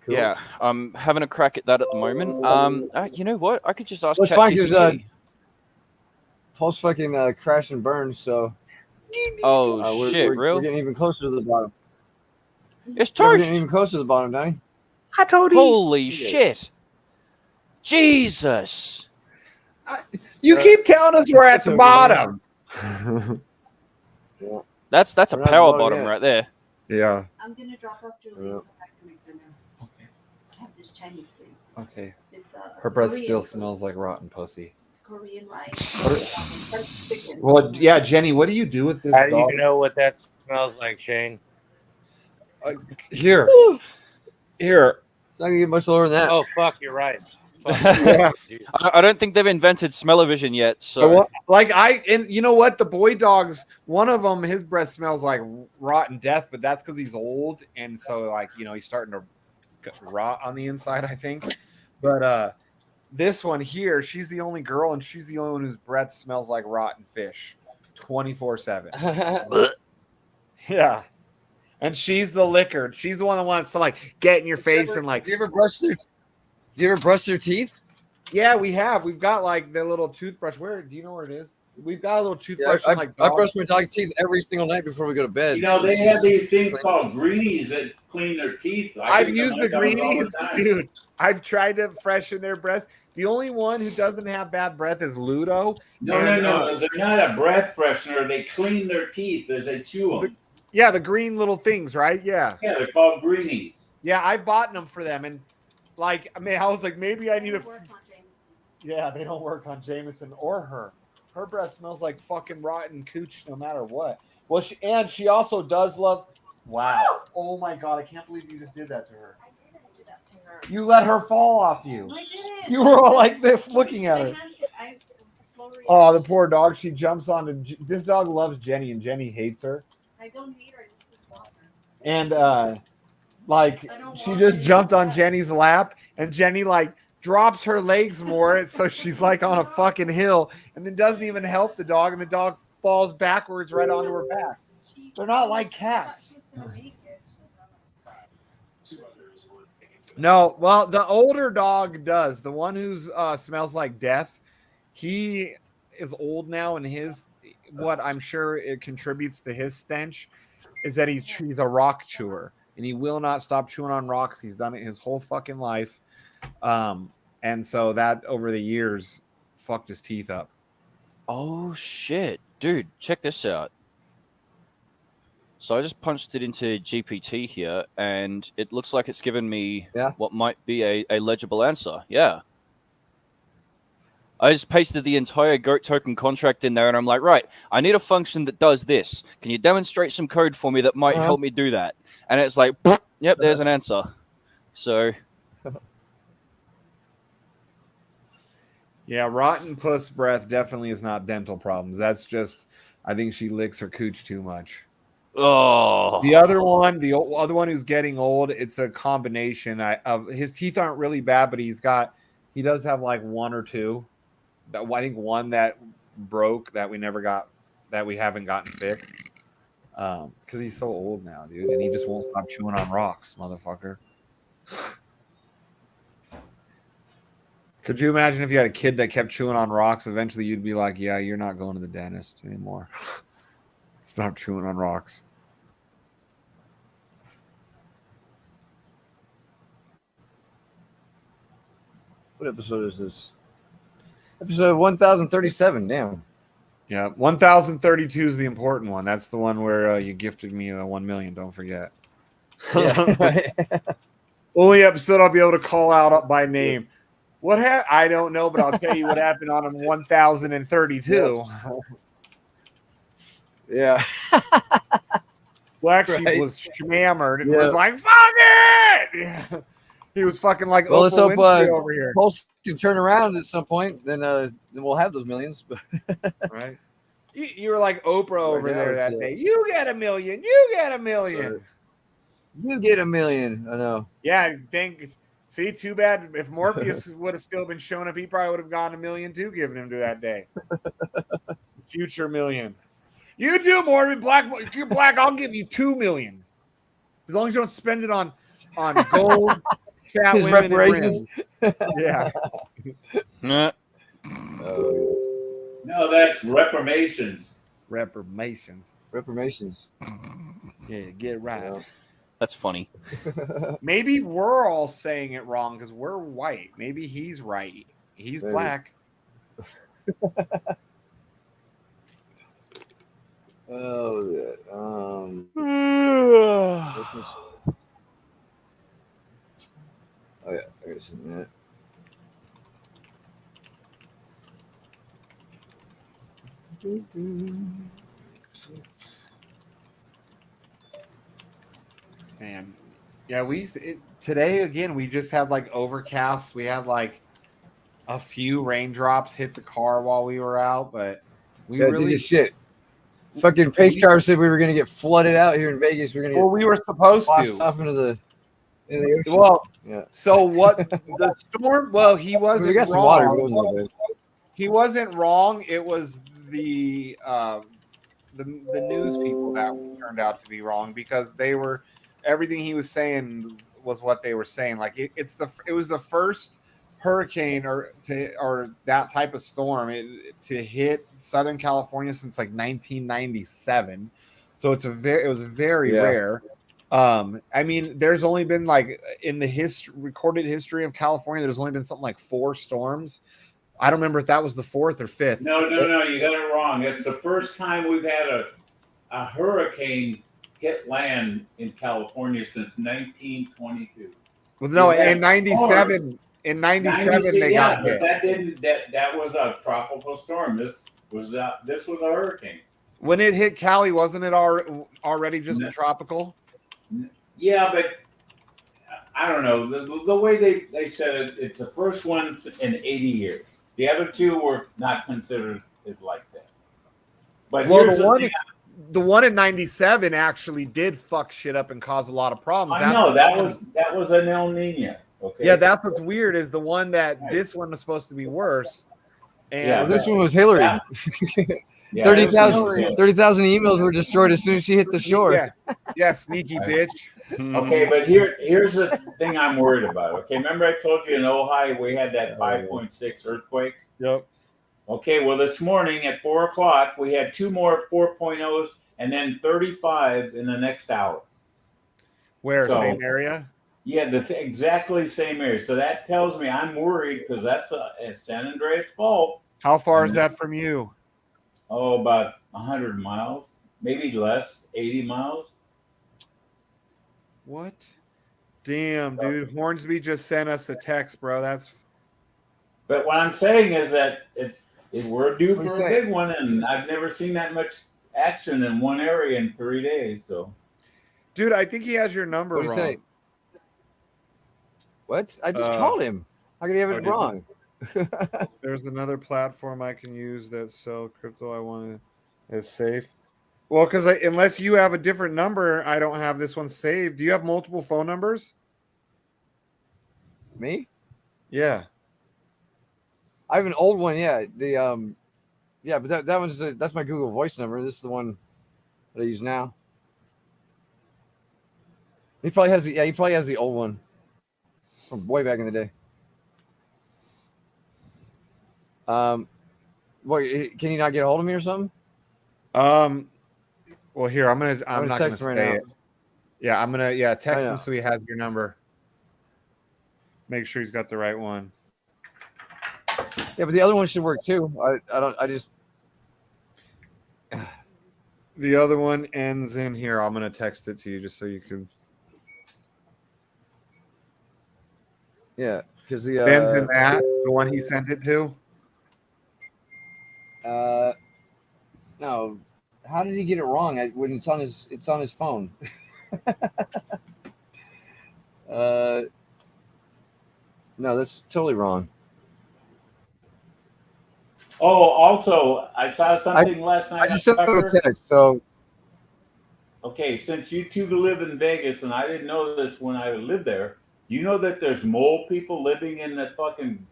Cool. yeah, I'm having a crack at that at the moment. You know what? I could just ask Well, it's fine, ChatGPT. Pulse fucking crash and burn, so shit, we're real? getting even closer to the bottom. It's Yeah, we're toast. getting even closer to the bottom, Danny. Hi, Cody. Holy shit. Jesus. You keep telling us we're at the bottom. That's a We're not power at the bottom bottom yet. right there. Yeah. I'm gonna drop off Julie and come back to make dinner. Okay. I have this Chinese food. Okay. It's Her breath Korean still food. smells like rotten pussy. It's Korean rice. Chicken. Well, yeah, Jenny, what do you do with this How do dog? you know what that smells like, Shane? Here. Here. It's not gonna get much lower than that. Oh, fuck, you're right. Yeah. I don't think they've invented smell-o-vision yet. So, and you know what? The boy dogs, one of them, his breath smells like rotten death, but that's because he's old, and so he's starting to rot on the inside, I think. But this one here, she's the only girl, and she's the only one whose breath smells like rotten fish, 24/7. Yeah, and she's the liquor. She's the one that wants to get in your face and Do you ever brush their teeth? Yeah, we have. We've got the little toothbrush. Where do you know where it is? We've got a little toothbrush. I brush my dog's teeth every single night before we go to bed. They have these things called greenies that clean their teeth. I've used the greenies, dude. I've tried to freshen their breath. The only one who doesn't have bad breath is Ludo. No. They're not a breath freshener. They clean their teeth as they chew them. Yeah, the green little things, right? Yeah. Yeah, they're called greenies. Yeah, I bought them for them, and I was like, maybe I need a. Yeah, they don't work on Jameson or her. Her breath smells like fucking rotten cooch, no matter what. Well, she also does love. Wow! Oh my god! I can't believe you just did that to her. I didn't do that to her. You let her fall off you. I didn't. You were all like this, looking at her. Oh, the poor dog. She jumps onto. This dog loves Jenny, and Jenny hates her. I don't hate her. I just don't want her. And she just jumped on Jenny's lap, and Jenny drops her legs more, so she's on a fucking hill, and then doesn't even help the dog, and the dog falls backwards right onto her back. They're not like cats. No, well, the older dog does. The one who's smells like death, he is old now, and what I'm sure it contributes to his stench is that he's a rock chewer, and he will not stop chewing on rocks. He's done it his whole fucking life. And so that over the years fucked his teeth up. oh shit, dude, check this out. So I just punched it into GPT here, and it looks like it's given me what might be a legible answer. Yeah. I just pasted the entire goat token contract in there, and I'm like, right, I need a function that does this. Can you demonstrate some code for me that might help me do that? And it's like, yep, there's an answer. So, Yeah, rotten puss breath definitely is not dental problems. That's just, I think she licks her cooch too much. oh, The other one who's getting old, it's a combination of his teeth aren't really bad, but he does have one or two. I think one that broke that we haven't gotten fixed. Because he's so old now, dude, and he just won't stop chewing on rocks, motherfucker. Could you imagine if you had a kid that kept chewing on rocks? Eventually, you'd be like, "Yeah, you're not going to the dentist anymore. Stop chewing on rocks." What episode is this? Episode 1037. Damn. Yeah, 1032 is the important one. That's the one where you gifted me 1 million. Don't forget. Yeah. Only episode I'll be able to call out by name. What happened? I don't know, but I'll tell you what happened on 1032. Yeah. Black Sheep Right. was shammered and Yeah. was like, "Fuck it!" He was fucking like Well, let's Oprah hope Winfrey over here. Pulse can turn around at some point. Then we'll have those millions. Right? You were like Oprah over now there it's, that day. You get $1 million. You get $1 million. You get $1 million. I know. Yeah, see, too bad. If Morpheus would have still been showing up, he probably would have gotten $1 million too, given him to that day. Future million. You too, Morgan. You're black. I'll give you $2 million. As long as you don't spend it on gold, fat His women, reparations. and rims. Yeah. Nah. No, that's reformations. Reformations. Yeah, get it right. That's funny. Maybe we're all saying it wrong because we're white. Maybe he's right. He's Maybe. black. Oh, yeah. Oh, yeah. I gotta see that. Man. Yeah, today again, we just had like overcast. We had like a few raindrops hit the car while we were out, but we Yeah, really shit. Fucking pace car said we were gonna get flooded out here in Vegas. We're gonna get we were supposed washed to. off into the ocean. Well, Yeah. so what the storm? Well, he We wasn't got some water. wrong. But it wasn't that bad. He wasn't wrong. It was the news people that turned out to be wrong because everything he was saying was what they were saying. Like it was the first hurricane or that type of storm to hit Southern California since like 1997. So it was very rare. I mean, there's only been like in the recorded history of California, there's only been something like 4 storms. I don't remember if that was the 4th or 5th. No, you got it wrong. It's the first time we've had a hurricane hit land in California since 1922. Well, no, in 97. In 97, they got hit. But that was a tropical storm. This was a hurricane. When it hit Cali, wasn't it already just a tropical? Yeah, but I don't know. The way they said it, it's the first one in 80 years. The other 2 were not considered like that. But the one in 97 actually did fuck shit up and cause a lot of problems. I know that was an El Nino. Okay. Yeah, that's what's weird is the one this one was supposed to be worse. And this one was Hillary. Yeah. 30,000 emails were destroyed as soon as she hit the shore. Yeah, sneaky bitch. Okay, but here's the thing I'm worried about. Okay, remember I told you in Ojai we had that 5.6 earthquake? Yep. Okay, well this morning at 4:00 we had 2 more 4.0s and then 35 in the next hour. Where? Same area? Yeah, that's exactly the same area. So that tells me I'm worried because that's San Andreas Fault. How far is that from you? Oh, about 100 miles, maybe less, 80 miles. What? Damn, dude. Hornsby just sent us a text, bro. But what I'm saying is that we're due for a big one, and I've never seen that much action in one area in 3 days. So, dude, I think he has your number wrong. What do you say? What? I just called him. How could he have it wrong? There's another platform I can use that sell crypto. I want to is safe. Well, because unless you have a different number, I don't have this one saved. Do you have multiple phone numbers? Me? Yeah. I have an old one. Yeah. But that one's that's my Google Voice number. This is the one that I use now. He probably has the old one from way back in the day. What? Can you not get a hold of me or something? Well, here I'm not gonna gonna text him say right now. it. Yeah, I'm gonna text know. him so he has your number. Make sure he's got the right one. Yeah, but the other one should work too. I don't. I just. The other one ends in here. I'm gonna text it to you just so you can. Yeah, because the Ends in that the one he sent it to. No, how did he get it wrong? When it's on his phone. No, that's totally wrong. Oh, also, I saw something last night. I just sent him a text. So okay, since you two live in Vegas, and I didn't know this when I lived there, you know that there's mole people living in the fucking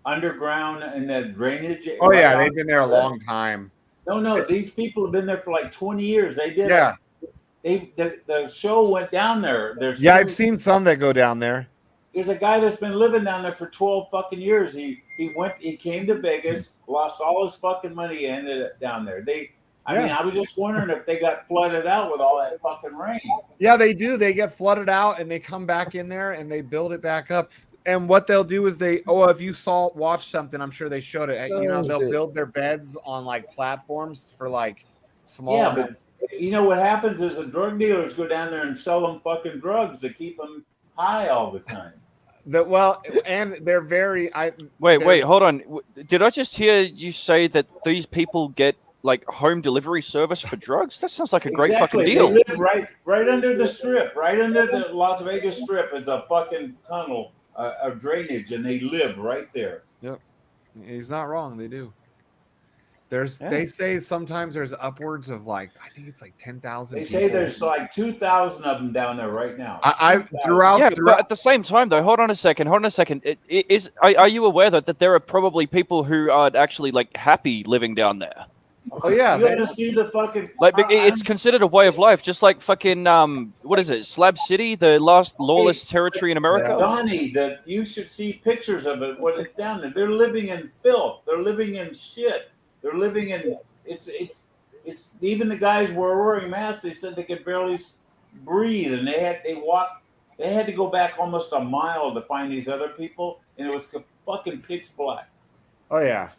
underground and that drainage. Oh yeah, right they've been there a long time. No, these people have been there for like 20 years. They did. Yeah. The show went down there. I've seen some that go down there. There's a guy that's been living down there for 12 fucking years. He came to Vegas, lost all his fucking money, and ended up down there. I mean, I was just wondering if they got flooded out with all that fucking rain. Yeah, they do. They get flooded out and they come back in there and they build it back up. And what they'll do is if you watch something, I'm sure they showed it. They'll build their beds on like platforms for like small. Yeah, but you know what happens is the drug dealers go down there and sell them fucking drugs to keep them high all the time. And they're very. Wait, hold on. Did I just hear you say that these people get like home delivery service for drugs? That sounds like a great fucking deal. They live right under the strip, right under the Las Vegas Strip. It's a fucking tunnel of drainage, and they live right there. Yep, he's not wrong. They do. They say sometimes there's upwards of like I think it's like 10,000. They say there's like 2,000 of them down there right now. But at the same time, though, hold on a second. Are you aware that there are probably people who are actually like happy living down there? Oh yeah, you got to see the fucking it's considered a way of life, just like fucking what is it, Slab City, the last lawless territory in America. Donnie, that you should see pictures of it when it's down there. They're living in filth. They're living in shit. They're living in it's even the guys were wearing masks. They said they could barely breathe, and they had to go back almost a mile to find these other people, and it was fucking pitch black. Oh yeah.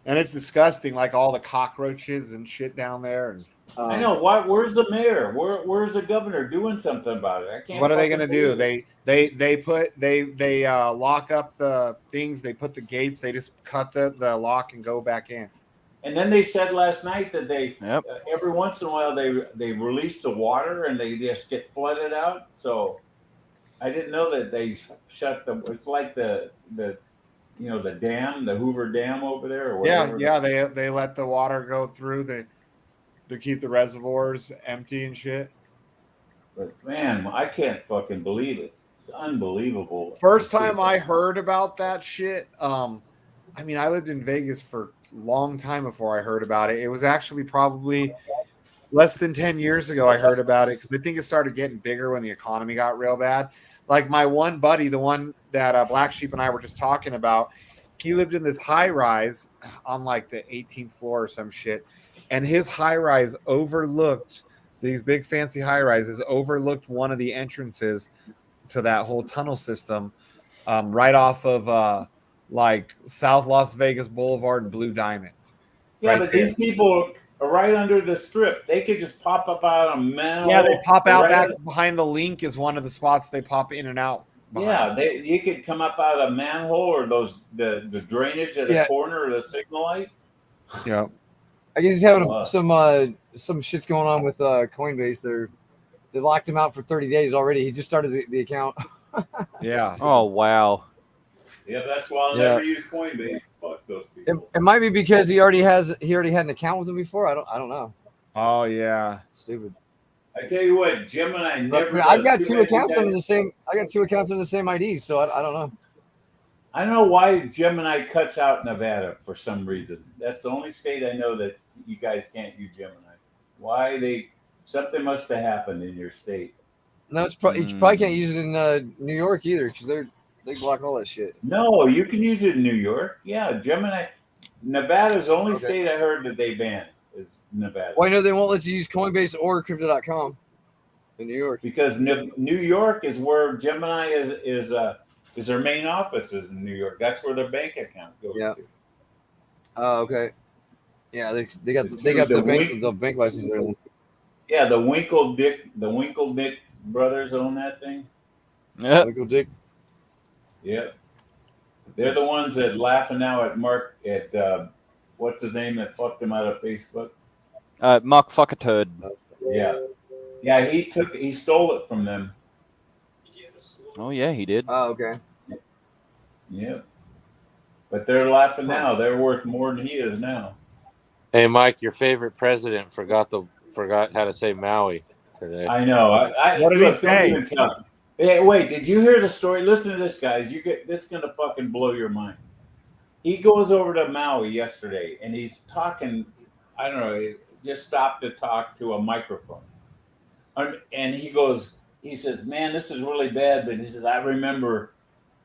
And it's disgusting, like all the cockroaches and shit down there. And I know. Where's the mayor? Where's the governor doing something about it? I can't. What are they going to do? They lock up the things. They put the gates. They just cut the lock and go back in. And then they said last night that every once in a while they release the water and they just get flooded out. So I didn't know that they shut them. It's like the dam, the Hoover Dam over there, or whatever. Yeah. They let the water go through to keep the reservoirs empty and shit. But man, I can't fucking believe it. It's unbelievable. First time I heard about that shit. I mean, I lived in Vegas for a long time before I heard about it. It was actually probably less than 10 years ago I heard about it because I think it started getting bigger when the economy got real bad. Like my one buddy, the one that BlackSheep and I were just talking about, he lived in this high rise on like the 18th floor or some shit. And his high rise overlooked, these big fancy high rises overlooked one of the entrances to that whole tunnel system right off of like South Las Vegas Boulevard and Blue Diamond. Yeah, right but there. These people are right under the strip. They could just pop up out of a manhole. Yeah, they pop out back behind the link is one of the spots they pop in and out. Behind. Yeah, you could come up out of a manhole or the drainage at the corner or the signal light. Yeah. I guess he's having some shit's going on with Coinbase. They locked him out for 30 days already. He just started the account. Yeah. Oh wow. Yeah, that's why I'll never use Coinbase. Fuck those people. It might be because he already had an account with them before. I don't know. Oh yeah. Stupid. I tell you what, Jim and I never. I've got two accounts under the same. I got two accounts under the same ID, so I don't know. I don't know why Gemini cuts out Nevada for some reason. That's the only state I know that you guys can't use Gemini. Why something must have happened in your state. No, you probably can't use it in New York either because They block all that shit. No, you can use it in New York. Yeah, Gemini. Nevada's the only Okay. state I heard that they banned is Nevada. Well, I know they won't let you use Coinbase or Crypto.com in New York. Because New York is where Gemini is their main office is in New York. That's where their bank account goes Yeah. to. Oh, okay. Yeah, they got The the bank license there. Yeah, the Winkle Dick brothers own that thing. Yeah. Winkle Dick. Yeah, they're the ones that laughing now at Mark at what's his name that fucked him out of Facebook. Mark Fuckerturd. Yeah, he stole it from them. Oh yeah, he did. Oh, okay. Yeah, but they're laughing now. They're worth more than he is now. Hey, Mike, your favorite president forgot how to say Maui today. I know. What did he say? Hey, wait, did you hear the story? Listen to this, guys. This is gonna fucking blow your mind. He goes over to Maui yesterday and he's talking. I don't know. He just stopped to talk to a microphone, and he says, "Man, this is really bad." But he says, "I remember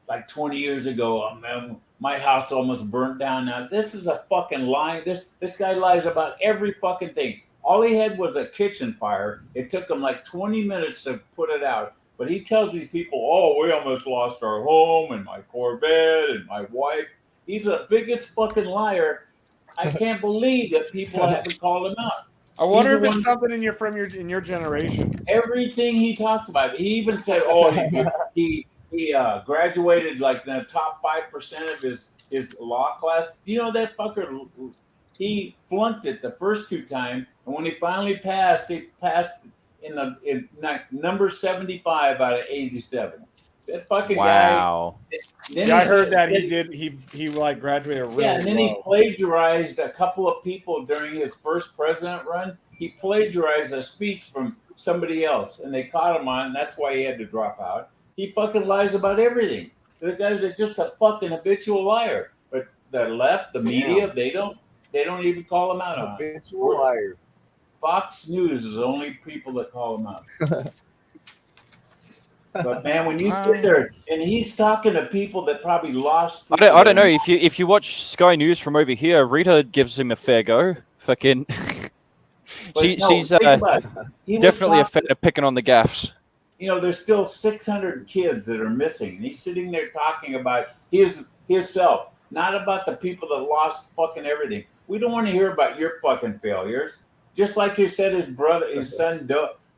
like 20 years ago, my house almost burnt down." Now this is a fucking lie. This guy lies about every fucking thing. All he had was a kitchen fire. It took him like 20 minutes to put it out. But he tells these people, "Oh, we almost lost our home and my Corvette and my wife." He's the biggest fucking liar. I can't believe that people haven't called him out. I wonder if it's something in your generation. Everything he talks about. He even said, "Oh, he graduated like the top 5% of his law class." You know that fucker? He flunked it the first 2 times, and when he finally passed, he passed in number 75 out of 87. That fucking wow. guy. Yeah, I heard that he did. He like graduated really and then low. he plagiarized a couple of people during his first president run. He plagiarized a speech from somebody else, and they caught him on. And that's why he had to drop out. He fucking lies about everything. The guys are just a fucking habitual liar. But the left, the media, they don't even call him out on it. Habitual liar. Fox News is the only people that call him out. But man, when you sit there and he's talking to people that probably lost. I don't know if you watch Sky News from over here, Rita gives him a fair go. Fucking, she's definitely a fan of picking on the gaffes. You know, there's still 600 kids that are missing, and he's sitting there talking about himself, not about the people that lost fucking everything. We don't want to hear about your fucking failures. Just like you said, his son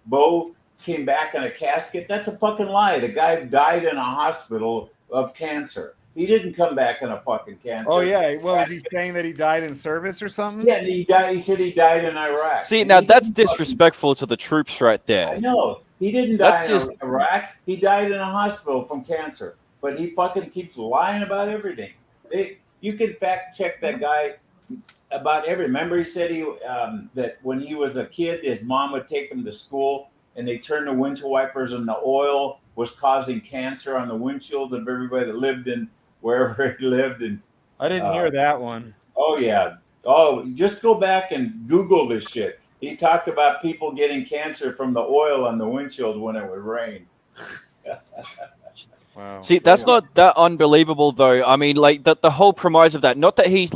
Bo came back in a casket. That's a fucking lie. The guy died in a hospital of cancer. He didn't come back in a fucking cancer. Oh yeah, well, was he saying that he died in service or something? Yeah, he died. He said he died in Iraq. See, now that's disrespectful to the troops right there. I know. He didn't die in Iraq. He died in a hospital from cancer. But he fucking keeps lying about everything. You can fact check that guy about everything. Remember, he said that when he was a kid, his mom would take him to school, and they turned the windshield wipers, and the oil was causing cancer on the windshields of everybody that lived in wherever he lived. And I didn't hear that one. Oh yeah. Oh, just go back and Google this shit. He talked about people getting cancer from the oil on the windshield when it would rain. Wow. See, that's not that unbelievable, though. I mean, like the whole premise of that. Not that he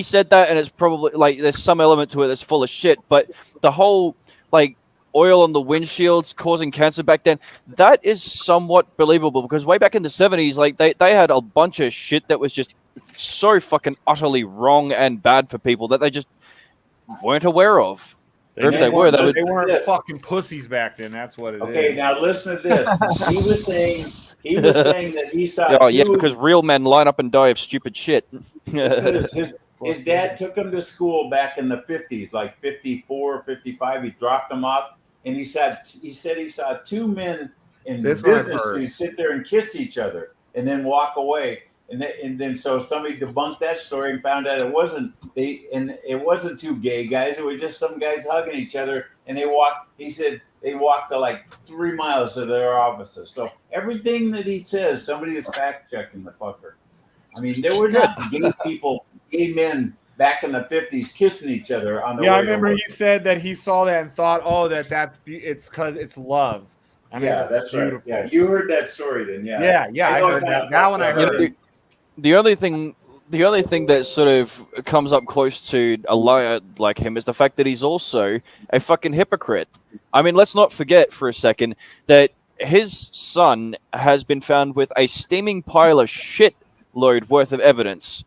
said that, and it's probably like there's some element to it that's full of shit. But the whole like oil on the windshields causing cancer back then, that is somewhat believable because way back in the 70s, like they had a bunch of shit that was just so fucking utterly wrong and bad for people that they just weren't aware of. Or if they were, they weren't fucking pussies back then. That's what it is. Okay, now listen to this. He was saying that he saw. Oh yeah, because real men line up and die of stupid shit. His dad took him to school back in the 50s, like 54, 55. He dropped him off, and he said he saw 2 men in business suits sit there and kiss each other, and then walk away. And then so somebody debunked that story and found out it wasn't 2 gay guys. It was just some guys hugging each other, and he said they walked to like 3 miles to their offices. So everything that he says, somebody is fact checking the fucker. I mean, there were not gay men back in the 50s kissing each other on the way. Yeah, I remember he said that he saw that and thought, oh, it's because it's love. And Yeah, it was that's right. beautiful. Yeah, you heard that story then. Yeah. Yeah, I know it heard kinda that. That one I fucked up. heard. The only thing that sort of comes up close to a liar like him is the fact that he's also a fucking hypocrite. I mean, let's not forget for a second that his son has been found with a steaming pile of shit load worth of evidence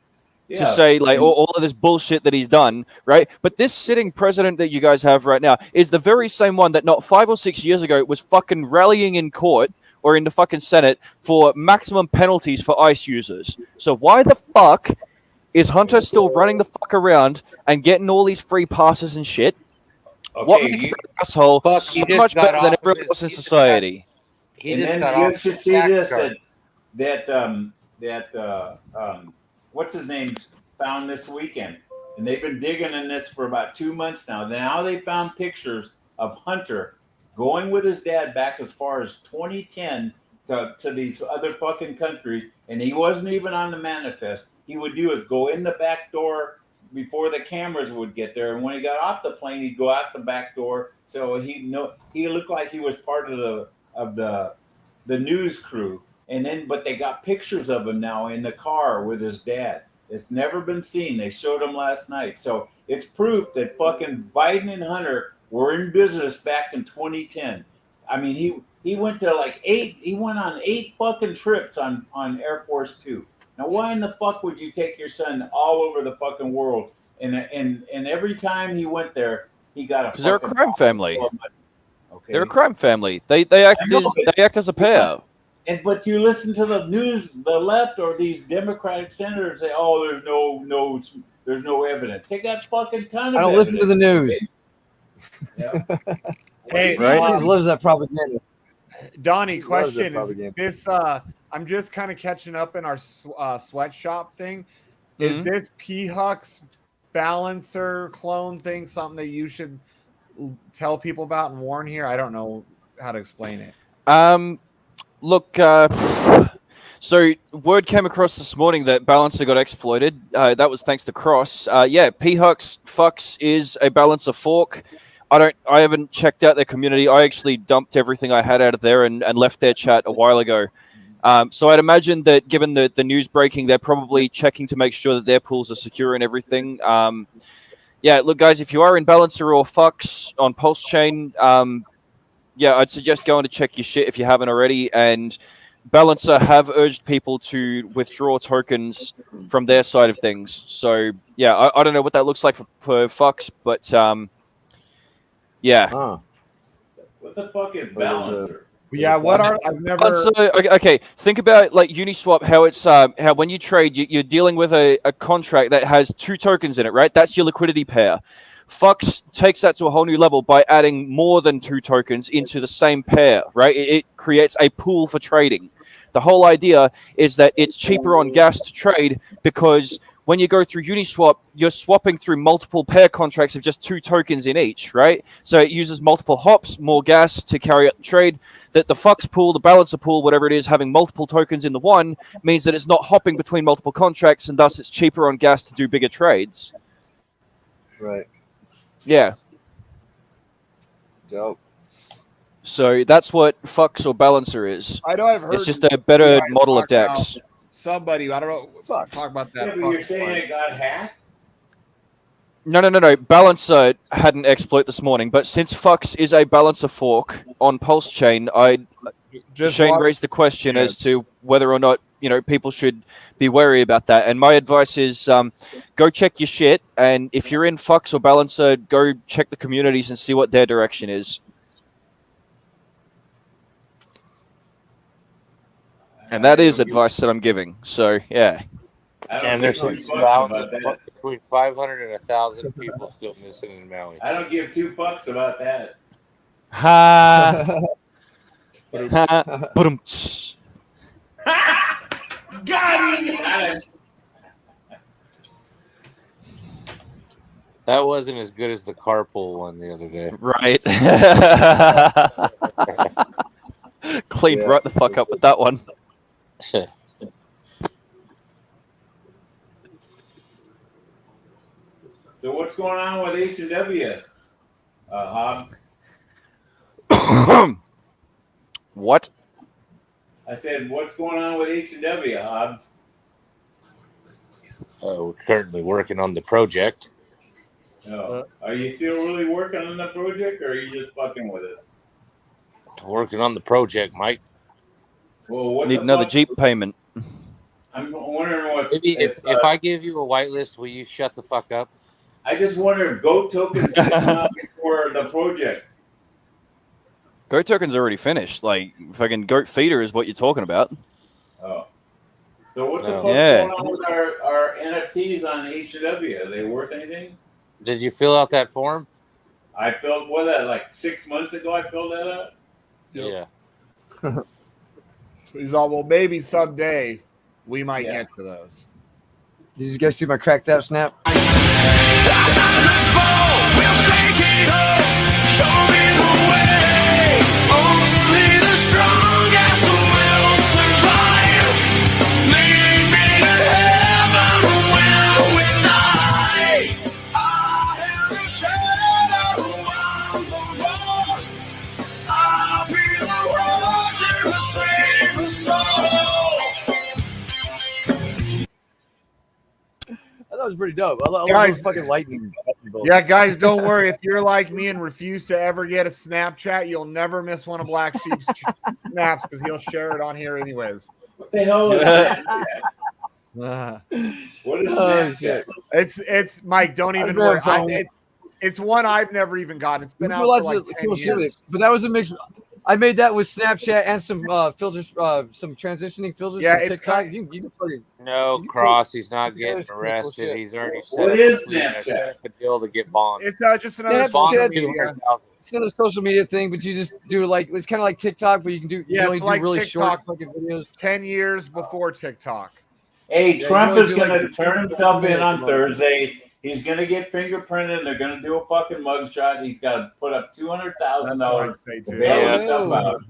to say like all of this bullshit that he's done, right? But this sitting president that you guys have right now is the very same one that not 5 or 6 years ago was fucking rallying in court or in the fucking Senate for maximum penalties for ICE users. So why the fuck is Hunter still running the fuck around and getting all these free passes and shit? What Okay, makes that asshole Fuck, so he just much got better than off of everyone his- else in he just society? He and just then got you off should his see tax this charge. that what's his name found this weekend, and they've been digging in this for about 2 months now. Now they found pictures of Hunter going with his dad back as far as 2010 to these other fucking countries, and he wasn't even on the manifest. He would do is go in the back door before the cameras would get there, and when he got off the plane, he'd go out the back door. So he looked like he was part of the news crew. And then, but they got pictures of him now in the car with his dad. It's never been seen. They showed him last night, so it's proof that fucking Biden and Hunter were in business back in 2010. I mean, he went to like 8. He went on 8 fucking trips on Air Force Two. Now, why in the fuck would you take your son all over the fucking world? And every time he went there, he got a Because they're a crime family. Okay, They're a crime family. They act as a pair. But you listen to the news, the left or these Democratic senators say, "Oh, there's no evidence." They got fucking ton of. I don't listen to the news. Yeah. Hey, He just loves that propaganda. Donnie, Loves that question is propaganda. this? I'm just kind of catching up in our sweatshop thing. Is this P Huck's balancer clone thing something that you should tell people about and warn here? I don't know how to explain it. Look, so word came across this morning that Balancer got exploited. That was thanks to Cross. Yeah, P-Hux Fucks is a Balancer fork. I haven't checked out their community. I actually dumped everything I had out of there and left their chat a while ago. So I'd imagine that given the news breaking, they're probably checking to make sure that their pools are secure and everything. Yeah, look, guys, if you are in Balancer or Fucks on Pulse Chain, yeah, I'd suggest going to check your shit if you haven't already. And Balancer have urged people to withdraw tokens from their side of things. So, yeah, I don't know what that looks like for Fucks, but yeah. Huh. What the fuck is Balancer? Yeah, what are I've never. Balancer, okay, think about like Uniswap. How it's how when you trade, you're dealing with a contract that has 2 tokens in it, right? That's your liquidity pair. Fox takes that to a whole new level by adding more than 2 tokens into the same pair, right? It creates a pool for trading. The whole idea is that it's cheaper on gas to trade because when you go through Uniswap, you're swapping through multiple pair contracts of just 2 tokens in each, right? So it uses multiple hops, more gas to carry out the trade. That the Fox pool, the Balancer pool, whatever it is, having multiple tokens in the one means that it's not hopping between multiple contracts, and thus it's cheaper on gas to do bigger trades. Right. Yeah. Dope. So that's what Fox or Balancer is. I know I've heard. It's just a better model of DEX. Somebody, I don't know. Talk about that. Yeah, but you're saying it got hacked? No. Balancer had an exploit this morning, but since Fox is a Balancer fork on Pulse Chain, Shane raised the question as to whether or not people should be wary about that. And my advice is go check your shit, and if you're in Fox or Balancer, go check the communities and see what their direction is. And that is advice that I'm giving. So yeah. And there's between 500 and 1,000 people still missing in Maui. I don't give 2 fucks about that. Ha. Got it. That wasn't as good as the carpool one the other day. Right. Cleaned right the fuck up with that one. So what's going on with H&W, Hobbs? What? I said, what's going on with H&W, Hobbs? We're currently working on the project. No. Are you still really working on the project, or are you just fucking with us? Working on the project, Mike. Well, what Need the another fuck? Jeep payment. I'm wondering what. Maybe if I give you a whitelist, will you shut the fuck up? I just wonder if Goat Token's going to come out before the project. Goat Token's already finished. Like, fucking Goat Feeder is what you're talking about. Oh. So what the No. fuck's Yeah. going on with our NFTs on H&W? Are they worth anything? Did you fill out that form? I filled like 6 months ago. I filled that out. Yeah. He's all, well, maybe someday we might get to those. Did you guys see my cracked out snap? That was pretty dope. I love Guys- those fucking lightning bolts. Yeah, guys, don't worry. If you're like me and refuse to ever get a Snapchat, you'll never miss one of Black Sheep's snaps because he'll share it on here anyways. What the hell is Snapchat? What is Snapchat? It's Mike. Don't even worry. It's one I've never even gotten. It's been out for like 10 years. But that was a mix. I made that with Snapchat and some filters, some transitioning filters. Yeah, from it's TikTok. kind- You can fucking No, You Cross. He's not Yeah, getting it's pretty cool arrested. shit. He's already What set is up a deal to get bond. It's just another Snapchat- social Snapchat- media. it's not a social media thing, but you just do like it's kind of like TikTok, but you can do Yeah, you only it's do like really TikTok. short fucking videos. 10 years before TikTok. Hey, Yeah, Trump you is really do going to like turn the- himself in on Yeah. Thursday. He's going to get fingerprinted, and they're going to do a fucking mugshot. He's got to put up $200,000 That's to what bail Yeah. himself out.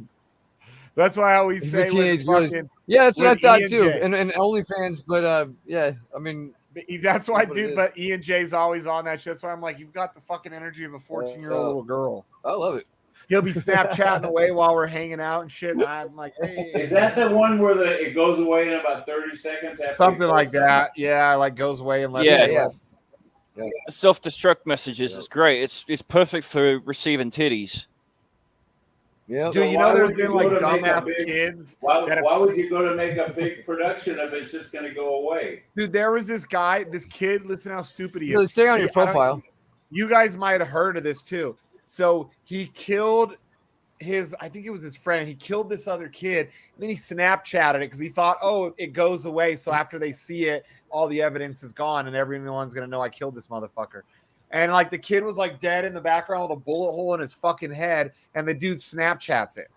That's why I always He's say with with teenage girls. fucking. Yeah, that's what I with thought Ian too. J. And OnlyFans, but yeah, I mean, That's why, That's what it dude. is. But Ian J's always on that shit. That's why I'm like, you've got the fucking energy of a 14-year-old little girl. I love it. He'll be Snapchatting away while we're hanging out and shit. And I'm like, hey, Is that the one where it goes away in about 30 seconds after something you like post it? that? Yeah, like goes away unless. Yeah. Yeah. Self-destruct messages. It's great. It's perfect for receiving titties. Yeah. Dude, you why know, there's would you been go like to make a dumbass big- kids. Why, that have- why would you go to make a big production if it's just going to go away? Dude, there was this guy, this kid. Listen how stupid he So is. stay on your I don't- profile. You guys might have heard of this too. So he killed I think it was his friend. He killed this other kid. And then he Snapchatted it because he thought, oh, it goes away. So after they see it, all the evidence is gone and everyone's going to know I killed this motherfucker. And like the kid was like dead in the background with a bullet hole in his fucking head. And the dude Snapchats it.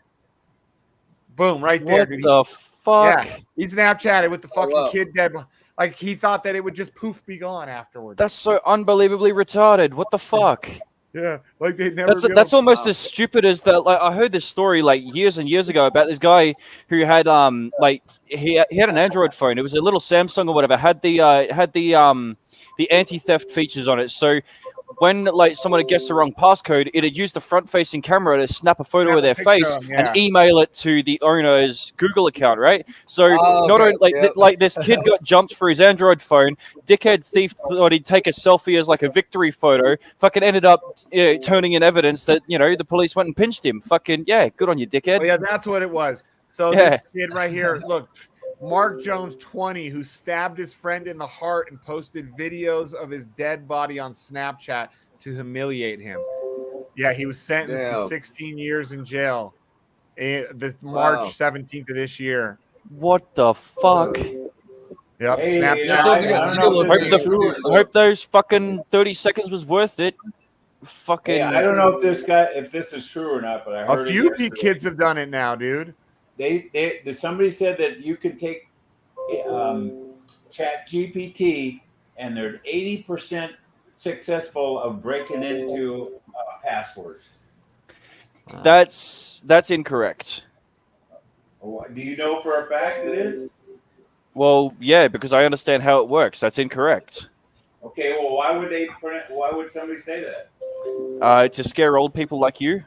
Boom, right there. What dude. the fuck? Yeah, he Snapchatted with the fucking wow. kid dead. Like he thought that it would just poof be gone afterwards. That's so unbelievably retarded. What the fuck? Yeah, like they never. That's almost as stupid as that. Like I heard this story like years and years ago about this guy who had like he had an Android phone. It was a little Samsung or whatever. Had the anti-theft features on it. So when like someone had guessed the wrong passcode, it'd use the front-facing camera to snap a photo of their face and email it to the owner's Google account, right? So not only like this kid got jumped for his Android phone, dickhead thief thought he'd take a selfie as like a victory photo, fucking ended up turning in evidence that the police went and pinched him. Fucking good on you, dickhead. Oh, yeah, that's what it was. So Yeah. this kid right here, look, Mark Jones, 20, who stabbed his friend in the heart and posted videos of his dead body on Snapchat to humiliate him. Yeah, he was sentenced to Damn. 16 years in jail. This March Wow. 17th of this year. What the fuck? Yep, Hey, Snapchat. That's also got- you know, I hope those fucking 30 seconds was worth it. Fucking. Hey, I don't know if this is true or not, but I heard A few it yesterday. kids have done it now, dude. Somebody said that you can take Chat GPT and they're 80% successful of breaking into passwords. That's incorrect. Do you know for a fact it is? Well, yeah, because I understand how it works. That's incorrect. Okay, well, why would somebody say that? To scare old people like you.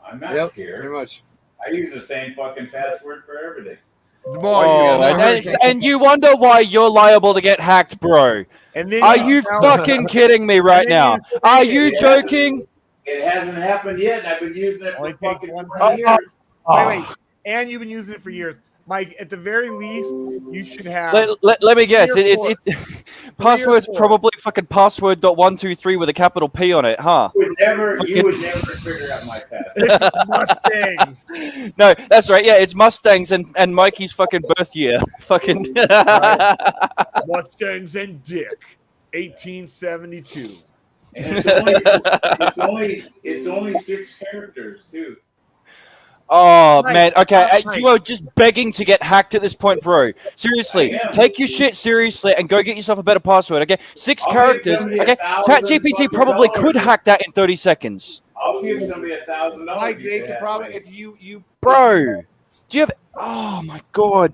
I'm not scared. Pretty much. I use the same fucking password for everything. Boy, Oh, and you wonder why you're liable to get hacked, bro. and then Are you fucking kidding me right now? Are you joking? It hasn't happened yet, and I've been using it for Only fucking takes one 20 years. Wait, and you've been using it for years, Mike. At the very least, you should have. Let me guess. It Password's probably fucking password.123 with a capital P on it, huh? You would never figure out my password. It's Mustangs. No, that's right. Yeah, it's Mustangs and Mikey's fucking birth year. Fucking Mustangs and Dick, 1872. And it's only 6 characters too. Oh man, okay, you are just begging to get hacked at this point, bro. Seriously, take your shit seriously and go get yourself a better password. Okay, 6 characters. Okay, ChatGPT probably could hack that in 30 seconds. I'll give somebody $1,000. Mike, they could probably if you. Bro, do you have? Oh my god.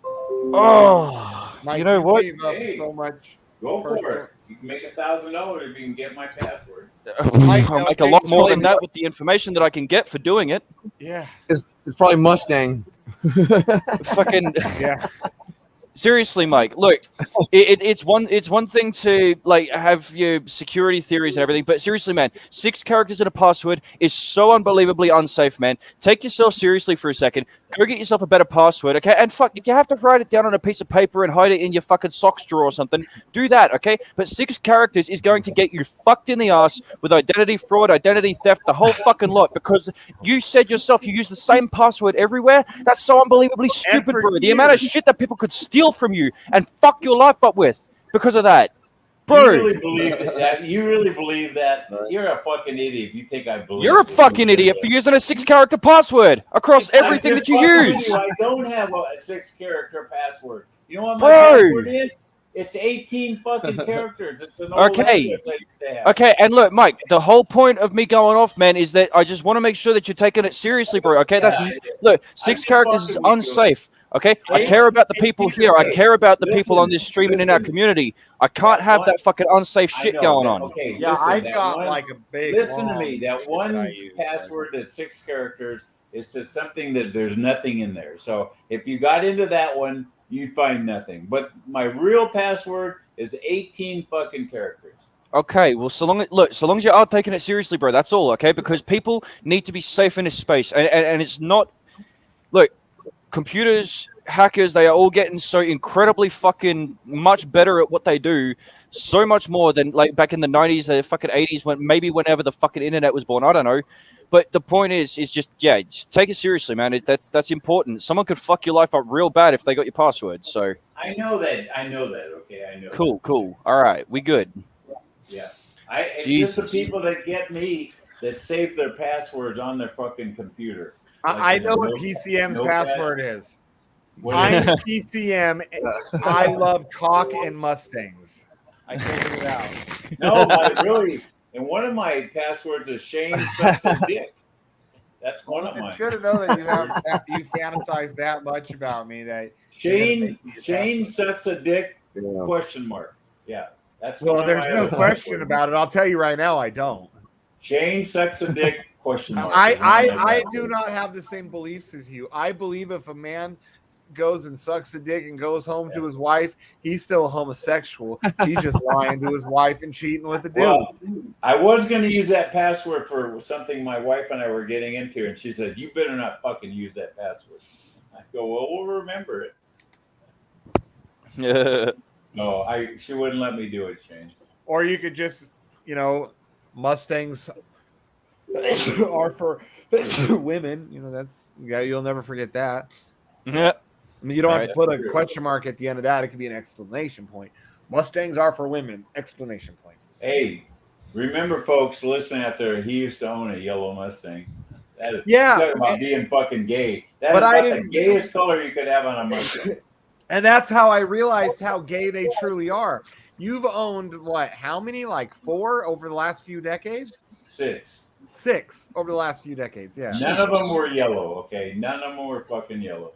Oh, Mike, you know what? Gave up so much. Go for it. You can make $1,000 if you can get my password. I'll make a lot more than that with the information that I can get for doing it. Yeah, it's probably Mustang. Fucking yeah. Seriously, Mike. Look, it's one thing to like have your security theories and everything, but seriously, man, 6 characters in a password is so unbelievably unsafe, man. Take yourself seriously for a second. Go get yourself a better password, okay? And fuck, if you have to write it down on a piece of paper and hide it in your fucking socks drawer or something, do that, okay? But 6 characters is going to get you fucked in the ass with identity fraud, identity theft, the whole fucking lot, because you said yourself you use the same password everywhere. That's so unbelievably stupid, bro. The amount of shit that people could steal from you and fuck your life up with because of that. Bro. You really believe that? You're a fucking idiot if you think I believe You're a fucking idiot for using a 6-character password across everything that you use. I don't have a 6-character password. You know what my Bro. password is? It's 18 fucking characters. It's an old Okay. have. Okay, and look, Mike, the whole point of me going off, man, is that I just want to make sure that you're taking it seriously, bro. Okay, look, 6 characters is unsafe. Okay, I care about the people here. I care about the people on this stream and in our community. I can't have that fucking unsafe shit going on. Okay, yeah, listen, I've got like a big. Listen to me. That one password that's 6 characters is to something that there's nothing in there. So if you got into that one, you'd find nothing. But my real password is 18 fucking characters. Okay, well, so long as you are taking it seriously, bro, that's all, okay? Because people need to be safe in this space. And it's not... Look, computers, hackers, they are all getting so incredibly fucking much better at what they do. So much more than, like, back in the 90s, the fucking 80s, maybe whenever the fucking internet was born. I don't know. But the point is just take it seriously, man. That's important. Someone could fuck your life up real bad if they got your password, so... I know that, okay? I know Cool. All right, we good. Yeah. It's just the people that get me that save their passwords on their fucking computer. Like I know what PCM's password is. I'm PCM. I love cock and Mustangs. I figured it out. No, but really, and one of my passwords is Shane sucks a dick. That's one of mine. It's good to know that you fantasize that much about me. That Shane sucks a dick? ? Yeah. That's well, there's no question about it. I'll tell you right now, I don't. Shane sucks a dick ? I do not have the same beliefs as you. I believe if a man goes and sucks a dick and goes home to his wife, he's still homosexual. He's just lying to his wife and cheating with a dude. Well, I was going to use that password for something my wife and I were getting into, and she said, "You better not fucking use that password." I go, "Well, we'll remember it." No, she wouldn't let me do it, Shane. Or you could just, Mustangs are for women. You'll never forget that. Yeah. I mean, you don't have to put a question mark at the end of that. It could be an exclamation point. Mustangs are for women! Exclamation point. Hey, remember, folks listening out there, he used to own a yellow Mustang. That is talking about being fucking gay. That is the gayest color you could have on a Mustang. And that's how I realized how gay they truly are. You've owned what? How many? Like 4 over the last few decades? 6 over the last few decades. Yeah. None of them were yellow. Okay, none of them were fucking yellow.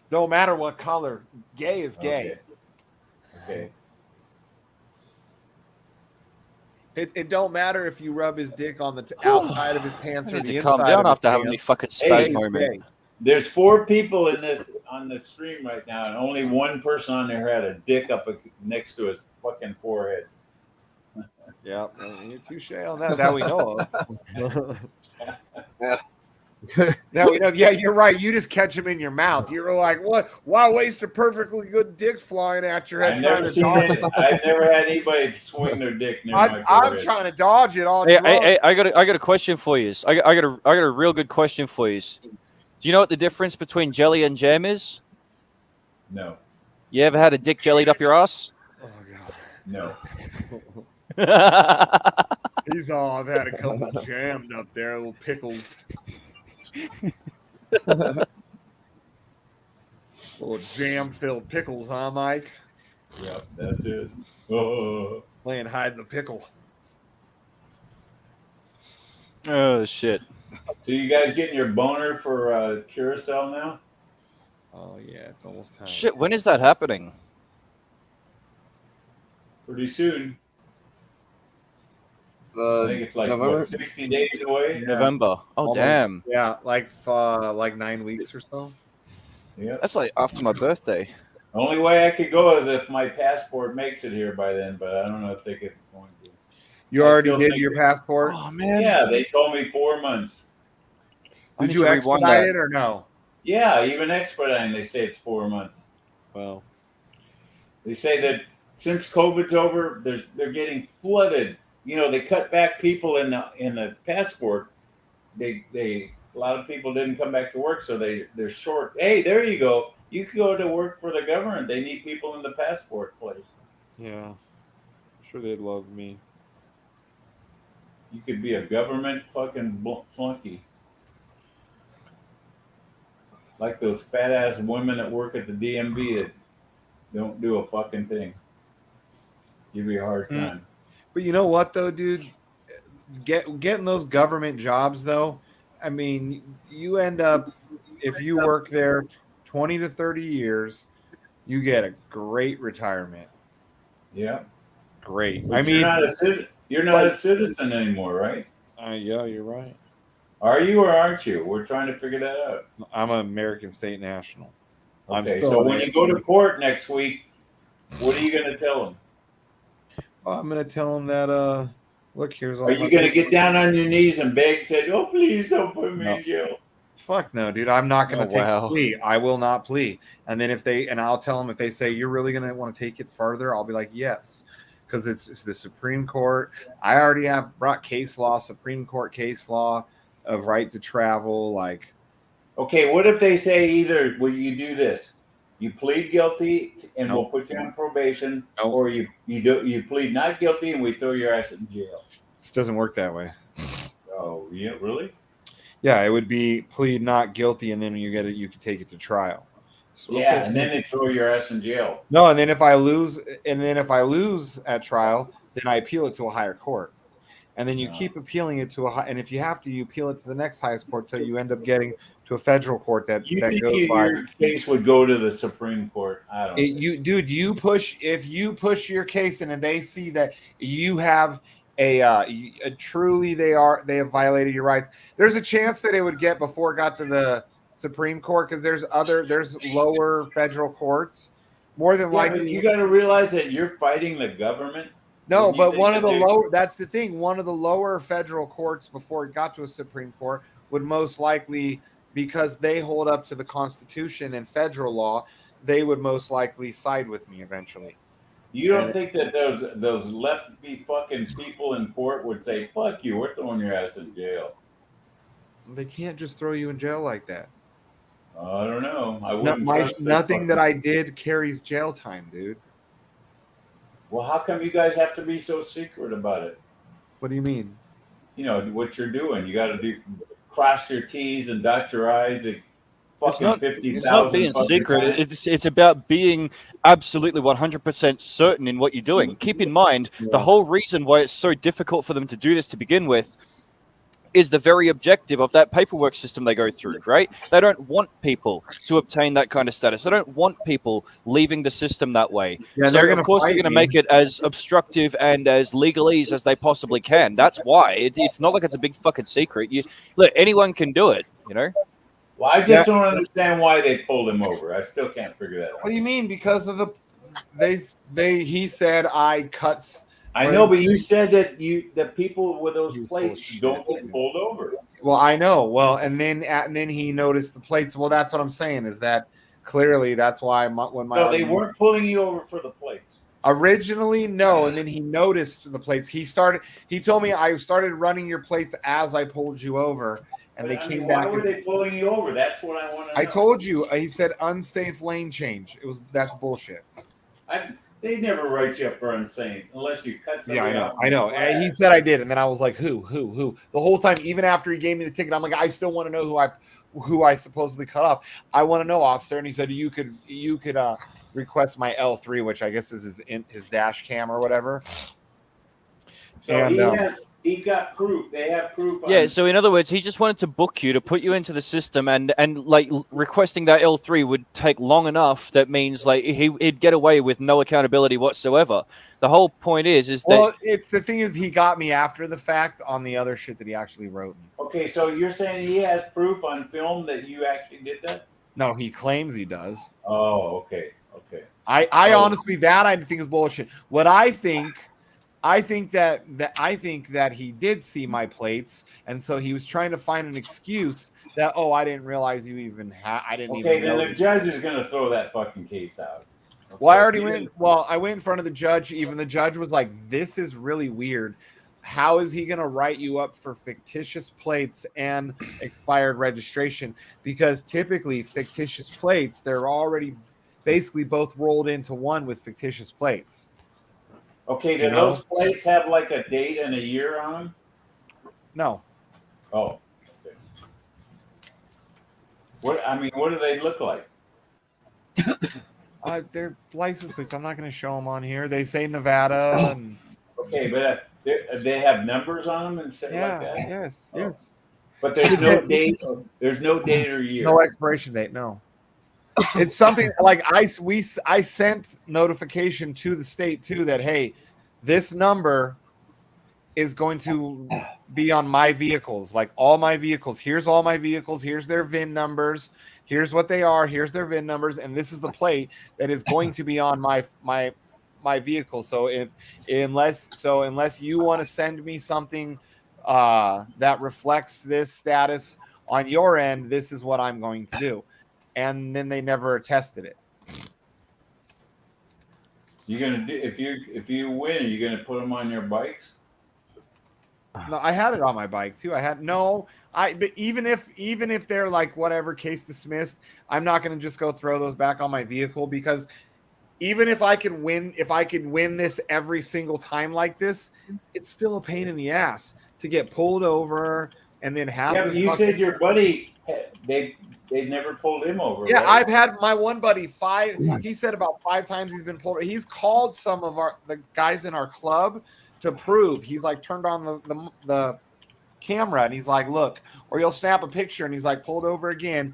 No matter what color, gay is gay. Okay. It don't matter if you rub his dick on the outside of his pants I or need the to calm inside down of his after having me pants. fucking Hey, spaz He's moment. gay. There's 4 people in this on the stream right now, and only one person on there had a dick up next to his fucking forehead. Yeah, you're touche on that we know of. Yeah. Now we know. Yeah, you're right. You just catch him in your mouth. You're like, what? Why waste a perfectly good dick flying at your head I've trying never to seen dodge it. it? I've never had anybody swing their dick near my I'm forehead. trying to dodge it all Hey, drunk. I got a question for you. I got a real good question for you. Do you know what the difference between jelly and jam is? No, You ever had a dick jellied up your ass? Oh god. no. He's all. I've had a couple jammed up there, little pickles. Little jam-filled pickles, huh, Mike? Yep, that's it. Oh. Playing hide the pickle. Oh shit! So you guys getting your boner for Curacao now? Oh yeah, it's almost time. Shit, when is that happening? Pretty soon. I Uh, think it's like November? what, 60 days away. Yeah. November. Oh Almost. damn! Yeah, like 9 weeks or so. Yep. That's like after my birthday. The only way I could go is if my passport makes it here by then, but I don't know if they could going to. You I already still did think- your passport? Oh man! Yeah, they told me 4 months. I Did need you to rewind expedite that. it or no? Yeah, even expediting, they say it's 4 months. Well, They say that since COVID's over, they're getting flooded. You know, they cut back people in the passport. They a lot of people didn't come back to work, so they're short. Hey, there you go. You can go to work for the government. They need people in the passport place. yeah. I'm sure they'd love me. You could be a government fucking flunky. Like those fat ass women that work at the DMV that don't do a fucking thing. Give you a hard time. But you know what though, dude? Getting those government jobs though, I mean, you end up if you work there 20 to 30 years, you get a great retirement. Yeah. Great. But I mean, you're not a citizen anymore, right? yeah, you're right. Are you or aren't you? We're trying to figure that out. I'm an American state national. Okay, so when you go to court next week, what are you going to tell them? I'm gonna tell them that look, here's all Are you going to get down on your knees and beg, say, "Oh, please don't put me in jail"? Fuck no, dude. I'm not gonna Oh, take wow. a plea. I will not plea. And then I'll tell them if they say you're really gonna want to take it further, I'll be like, yes, because it's the Supreme Court. I already have brought case law, Supreme Court case law of right to travel. Like, Okay, what if they say either, well, you do this, you plead guilty and Nope. we'll put you on probation, Nope. or you plead not guilty and we throw your ass in jail. it doesn't work that way. Oh, yeah, really? Yeah, it would be plead not guilty, and then you could take it to trial. So, Yeah, okay. and then they throw your ass in jail. No, and then if I lose at trial, then I appeal it to a higher court. And then you keep appealing it to and if you have to, you appeal it to the next highest court till you end up getting to a federal court that You think goes by. your case would go to the Supreme Court? I don't know. If you push your case in and they see that you have they have violated your rights, there's a chance that it would get before it got to the Supreme Court, because there's lower federal courts. More than likely, you got to realize that you're fighting the government. no, When you but think one of that the they- lower, that's the thing. One of the lower federal courts before it got to a Supreme Court would most likely, because they hold up to the Constitution and federal law, they would most likely side with me eventually. You don't think that those lefty fucking people in court would say, "Fuck you, we're throwing your ass in jail"? They can't just throw you in jail like that. I don't know. I wouldn't trust this Nothing that fucking- I did carries jail time, dude. Well, how come you guys have to be so secret about it? What do you mean? You know what you're doing. You got to cross your T's and dot your I's. And It's fucking not, 50,000. it's not being fucking secret. times. It's about being absolutely 100% certain in what you're doing. Keep in mind, the whole reason why it's so difficult for them to do this to begin with is the very objective of that paperwork system they go through, right? They don't want people to obtain that kind of status. They don't want people leaving the system that way. Yeah, So, they're of gonna course, they're fight going to me. make it as obstructive and as legalese as they possibly can. That's why. It's not like it's a big fucking secret. Look, anyone can do it, you know? Well, I just don't understand why they pulled him over. I still can't figure that out. What do you mean? Because of he said I cuts. I know, but you said that people with those plates don't get pulled over. Well, I know. Well, and then he noticed the plates. Well, that's what I'm saying is that clearly that's why So they weren't pulling you over for the plates. Originally, no, and then he noticed the plates. He told me I started running your plates as I pulled you over, and they came back. Why were they pulling you over? That's what I want to know. I told you. He said unsafe lane change. That's bullshit. They never write you up for insane unless you cut somebody. Yeah, off. I know. And he said I did, and then I was like, who? The whole time, even after he gave me the ticket, I'm like, I still want to know who I supposedly cut off. I want to know, officer. And he said you could request my L3, which I guess is his dash cam or whatever. So and, he's got proof. They have proof. Yeah, so in other words, he just wanted to book you to put you into the system, and like requesting that L3 would take long enough. That means like he'd get away with no accountability whatsoever. The whole point is that it's the thing is he got me after the fact on the other shit that he actually wrote. Okay, so you're saying he has proof on film that you actually did that? No, he claims he does. Oh, okay. I honestly I think is bullshit. What I think that he did see my plates, and so he was trying to find an excuse that I didn't realize you even had. I didn't even. Okay, then the judge is going to throw that fucking case out. Okay. Well, I already went. Well, I went in front of the judge. Even the judge was like, "This is really weird. How is he going to write you up for fictitious plates and expired registration? Because typically, fictitious plates they're already basically both rolled into one with fictitious plates." Okay, do those plates have like a date and a year on them? No. Oh. Okay. What do they look like? They're license plates. I'm not going to show them on here. They say Nevada. And... Okay, but they have numbers on them and stuff like that? Yes. But there's no date. There's no date or year. No expiration date, no. It's something like I sent notification to the state too that hey, this number is going to be on my vehicles, like all my vehicles. Here's all my vehicles. Here's their VIN numbers. Here's what they are. Here's their VIN numbers, and this is the plate that is going to be on my vehicle. So unless you want to send me something that reflects this status on your end, this is what I'm going to do. And then they never tested it. You're gonna do if you win, are you gonna put them on your bikes? No, I had it on my bike too. But even if they're like whatever, case dismissed, I'm not gonna just go throw those back on my vehicle because even if I could win this every single time like this, it's still a pain in the ass to get pulled over and then have. Yeah, but you said your buddy they never pulled him over. Yeah, right? I've had my one buddy he said about 5 times he's been pulled. He's called some of the guys in our club to prove. He's like turned on the camera and he's like, look, or he'll snap a picture and he's like pulled over again.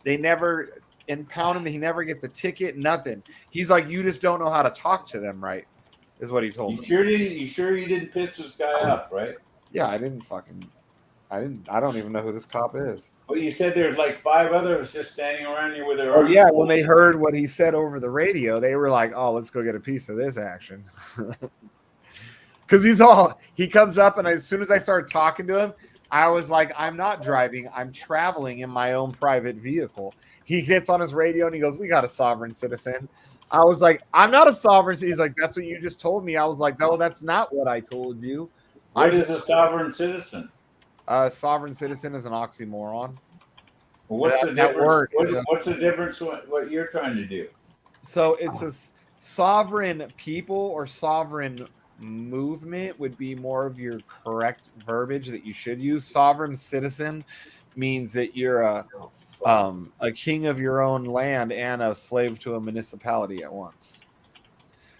They never impound him. He never gets a ticket, nothing. He's like, you just don't know how to talk to them right, is what he told me. You sure you didn't piss this guy off, right? Yeah, I don't even know who this cop is. Well, you said there's like 5 others just standing around you with their Oh arms. yeah, when they heard what he said over the radio, they were like, "Oh, let's go get a piece of this action." Because he comes up, and as soon as I started talking to him, I was like, "I'm not driving. I'm traveling in my own private vehicle." He gets on his radio and he goes, "We got a sovereign citizen." I was like, "I'm not a sovereign citizen." He's like, "That's what you just told me." I was like, "No, that's not what I told you." What is a sovereign citizen? A sovereign citizen is an oxymoron. What's the difference? What's the difference? What you're trying to do? So it's a sovereign people or sovereign movement would be more of your correct verbiage that you should use. Sovereign citizen means that you're a king of your own land and a slave to a municipality at once.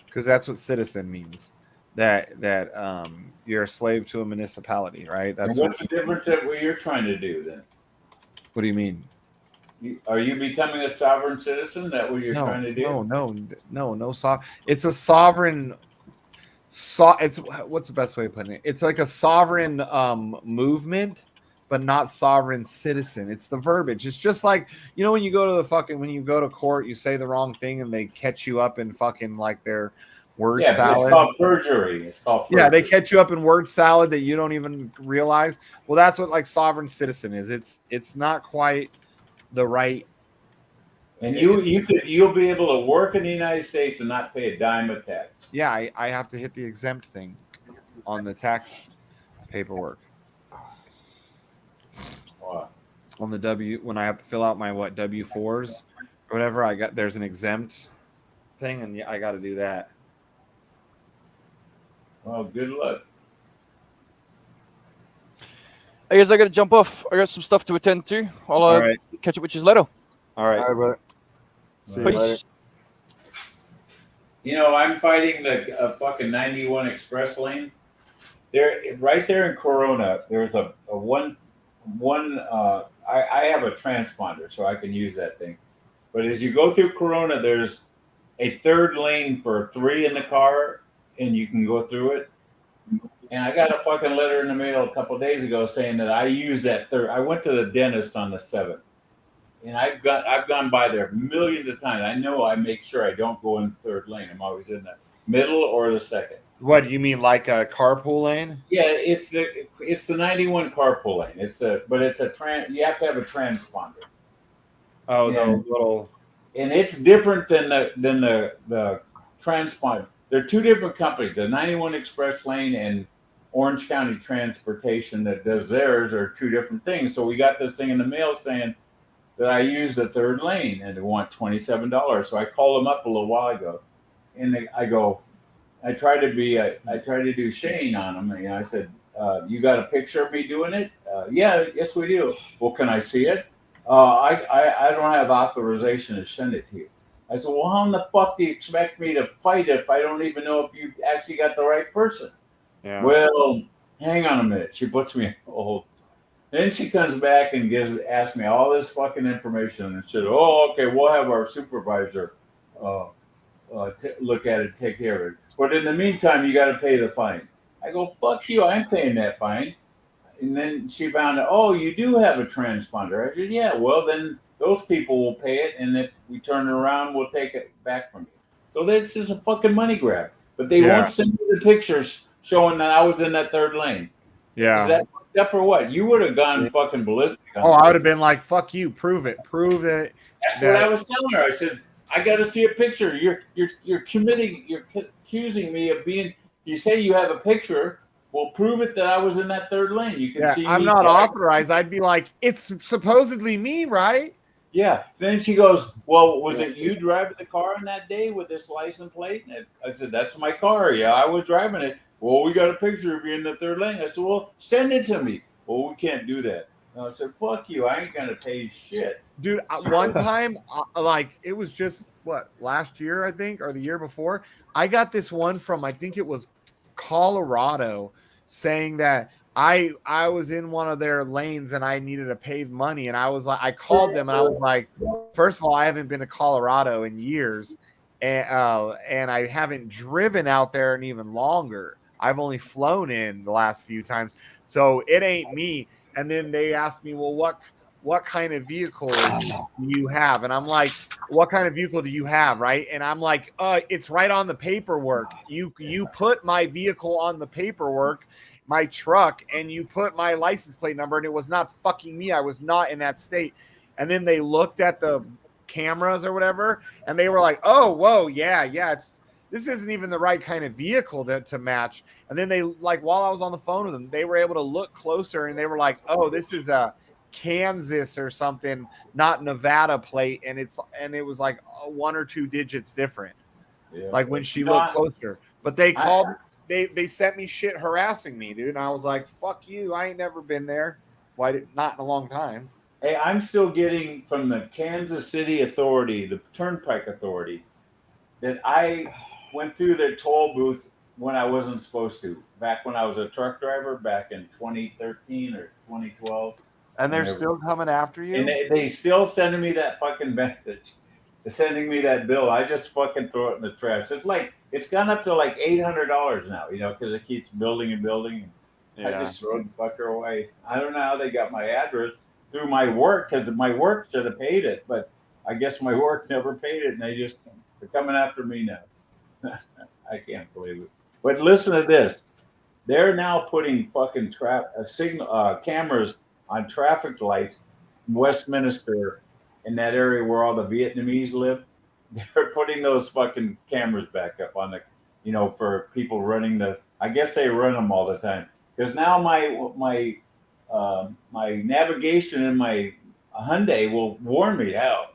Because that's what citizen means. that you're a slave to a municipality, right? And That's what's the difference of what you're trying to do then? What do you mean? Are you becoming a sovereign citizen? That what you're trying to do? No. It's a sovereign. It's what's the best way of putting it? It's like a sovereign movement, but not sovereign citizen. It's the verbiage. It's just like, you know, when you go to court, you say the wrong thing and they catch you up in fucking like their word Yeah, salad. it's called perjury. It's called perjury. Yeah, they catch you up in word salad that you don't even realize. Well, that's what like sovereign citizen is. It's not quite the right. And you'll be able to work in the United States and not pay a dime of tax. Yeah, I have to hit the exempt thing on the tax paperwork. Wow. On the when I have to fill out my W-4s or whatever, there's an exempt thing, and I got to do that. Well, good luck. I guess I got to jump off. I got some stuff to attend to. I'll catch up with you later. All right, brother. See you later. Peace. You know, I'm fighting the fucking 91 express lane. There, right there in Corona, there's a one. I have a transponder, so I can use that thing. But as you go through Corona, there's a third lane for 3 in the car, and you can go through it. And I got a fucking letter in the mail a couple of days ago saying that I used that third. I went to the dentist on the 7th, and I've gone by there millions of times. I know I make sure I don't go in the third lane. I'm always in the middle or the second. What do you mean, like a carpool lane? Yeah, it's the 91 carpool lane. You have to have a transponder. Oh, and, the little. And it's different than the transponder. They're two different companies. The 91 Express Lane and Orange County Transportation that does theirs are two different things. So we got this thing in the mail saying that I used the third lane and they want $27. So I called them up a little while ago, and I tried to do Shane on them. And I said, "You got a picture of me doing it?" Yeah, yes we do. Well, can I see it? I don't have authorization to send it to you. I said, well, how in the fuck do you expect me to fight if I don't even know if you actually got the right person? Yeah. Well, hang on a minute. She puts me on hold. Then she comes back and asks me all this fucking information and said, oh, okay, we'll have our supervisor look at it, take care of it. But in the meantime, you got to pay the fine. I go, fuck you, I ain't paying that fine. And then she found out, oh, you do have a transponder. I said, yeah, well, then those people will pay it, and if we turn it around, we'll take it back from you. So this is a fucking money grab. But they won't send me the pictures showing that I was in that third lane. Yeah. Is that fucked up or what? You would have gone fucking ballistic. Oh, I would have been like, fuck you, prove it. Prove it. That's what I was telling her. I said, I got to see a picture. You're accusing me of being, you say you have a picture. Well, prove it that I was in that third lane. You can see I'm not authorized. I'd be like, it's supposedly me, right? Yeah. Then she goes, well, was it you driving the car on that day with this license plate? And I said, that's my car. Yeah, I was driving it. Well, we got a picture of you in the third lane. I said, well, send it to me. Well, we can't do that. And I said, fuck you. I ain't going to pay shit. Dude, one time, like, it was just, last year, I think, or the year before, I got this one from, I think it was Colorado, saying that I was in one of their lanes and I needed to pay money. And I was like, I called them and I was like, first of all, I haven't been to Colorado in years. And I haven't driven out there in even longer. I've only flown in the last few times. So it ain't me. And then they asked me, well, what kind of vehicles do you have? And I'm like, what kind of vehicle do you have? Right. And I'm like, it's right on the paperwork. You put my vehicle on the paperwork, my truck, and you put my license plate number, and it was not fucking me. I was not in that state. And then they looked at the cameras or whatever, and they were like, oh, whoa, yeah, this isn't even the right kind of vehicle to match. And then they, like, while I was on the phone with them, they were able to look closer, and they were like, oh, this is a Kansas or something, not Nevada plate, and it was like 1 or 2 digits different. Yeah. Like when she looked closer. But they called, they sent me shit harassing me, dude. And I was like, fuck you, I ain't never been there. Not in a long time. Hey, I'm still getting from the Kansas City Authority, the Turnpike Authority, that I went through their toll booth when I wasn't supposed to. Back when I was a truck driver, back in 2013 or 2012. And they're whenever- still coming after you. And they still sending me that fucking message. They're sending me that bill. I just fucking throw it in the trash. It's gone up to like $800 now, because it keeps building and building. I just throw the fucker away. I don't know how they got my address through my work, because my work should have paid it, but I guess my work never paid it, and they're coming after me now. I can't believe it. But listen to this. They're now putting fucking cameras on traffic lights in Westminster, in that area where all the Vietnamese live. They're putting those fucking cameras back up on the, for people running I guess they run them all the time. Because now my navigation in my Hyundai will warn me out.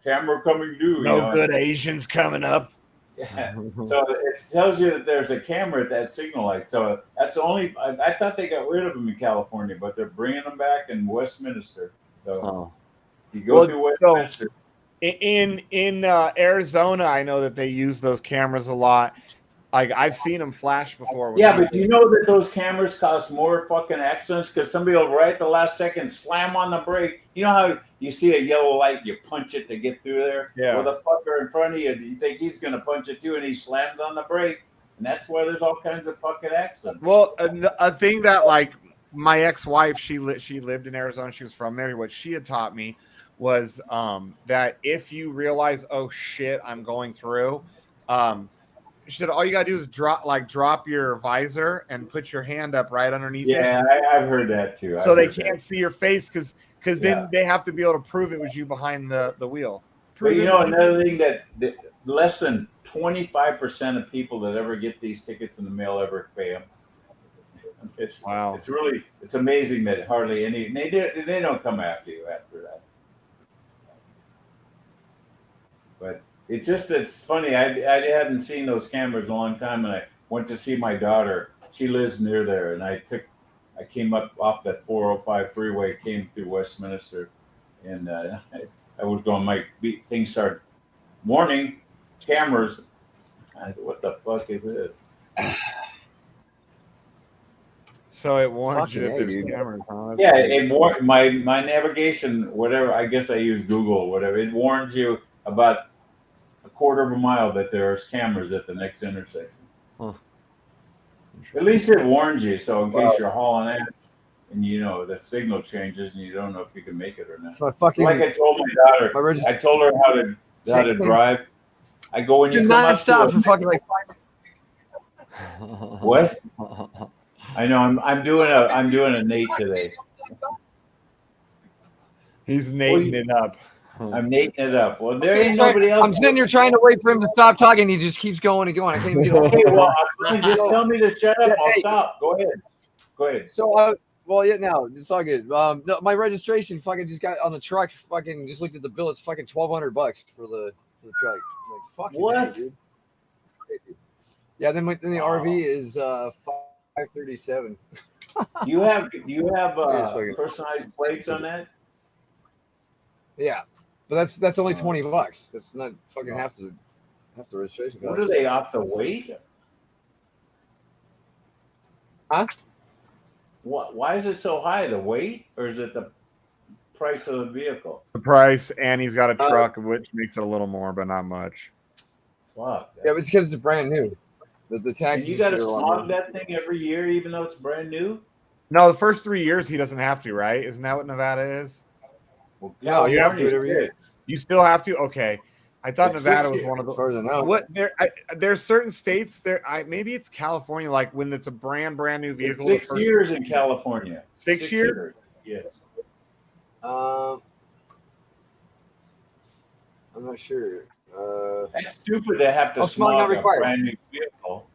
Camera coming due. No good Asians coming up. Yeah. So it tells you that there's a camera at that signal light. So that's the only. I thought they got rid of them in California, but they're bringing them back in Westminster. So you go through Westminster. In Arizona, I know that they use those cameras a lot. Like I've seen them flash before. Yeah, but you know that those cameras cost more fucking accidents because somebody will right at the last second slam on the brake. You know how you see a yellow light, you punch it to get through there? Yeah. Well, the fucker in front of you think he's going to punch it too, and he slams on the brake. And that's why there's all kinds of fucking accidents. Well, a thing that like my ex-wife, she lived in Arizona. She was from there. What she had taught me was that if you realize, oh shit, I'm going through, she said all you gotta do is drop your visor and put your hand up right underneath it. Yeah, I've heard that too. So they can't see your face because then they have to be able to prove it was you behind the wheel. But another thing that less than 25% of people that ever get these tickets in the mail ever pay them. Wow. It's amazing that hardly any, they don't come after you after that. But it's funny. I hadn't seen those cameras in a long time, and I went to see my daughter. She lives near there, and I came up off that 405 freeway, came through Westminster, and I was going. Things started warning cameras. I said, "What the fuck is this?" So it warns you that there's cameras. Huh? Yeah, it warned my navigation, whatever. I guess I use Google or whatever. It warns you about a quarter of a mile that there's cameras at the next intersection. Huh. At least it warns you, so in case you're hauling ass and the signal changes and you don't know if you can make it or not. So I like I told my daughter, I told her how to drive. I go when you come up non-stop for fucking like 5 minutes. What? I know I'm doing a Nate today. He's Nating it up. I'm Nating it up. Well, there ain't nobody else. I'm sitting here trying to wait for him to stop talking. He just keeps going and going. I can't even get a Okay, well, just tell me to shut up. I'll stop. Go ahead. So, no, it's all good. No, my registration fucking just got on the truck. Fucking just looked at the bill. It's fucking $1,200 for the truck. I'm like, fuck what, dude? Yeah, then the RV is $537. Do you have personalized plates on that? Yeah, but that's only $20. That's not fucking half the registration cost. What are they off the weight? Huh? Why is it so high? The weight, or is it the price of the vehicle? The price, and he's got a truck, which makes it a little more, but not much. Fuck. Yeah, but it's because it's brand new. The taxes. And you got to smog that thing every year, even though it's brand new. No, the first 3 years he doesn't have to, right? Isn't that what Nevada is? Well, no, you have to do it every year. You still have to? Okay. I thought It's Nevada 6 was one of the. As far as I know. What there's certain states there. Maybe it's California, like when it's a brand new vehicle. It's 6 years in California. 6 years? Yes. I'm not sure. That's stupid to have to smog not smog a required. brand new vehicle.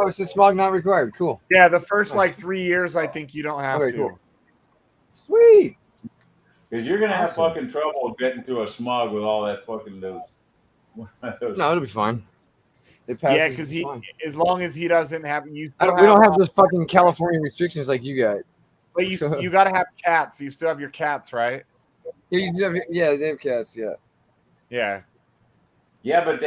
It's a smog not required. Cool. Yeah, the first 3 years, I think you don't have to. Cool. Sweet. Because you're gonna have fucking trouble getting through a smog with all that fucking those. No, it'll be fine. It passes. Yeah, because as long as he doesn't have we don't have those fucking California restrictions like you got. But you got to have cats. You still have your cats, right? Yeah, they have cats. Yeah. Yeah. Yeah, but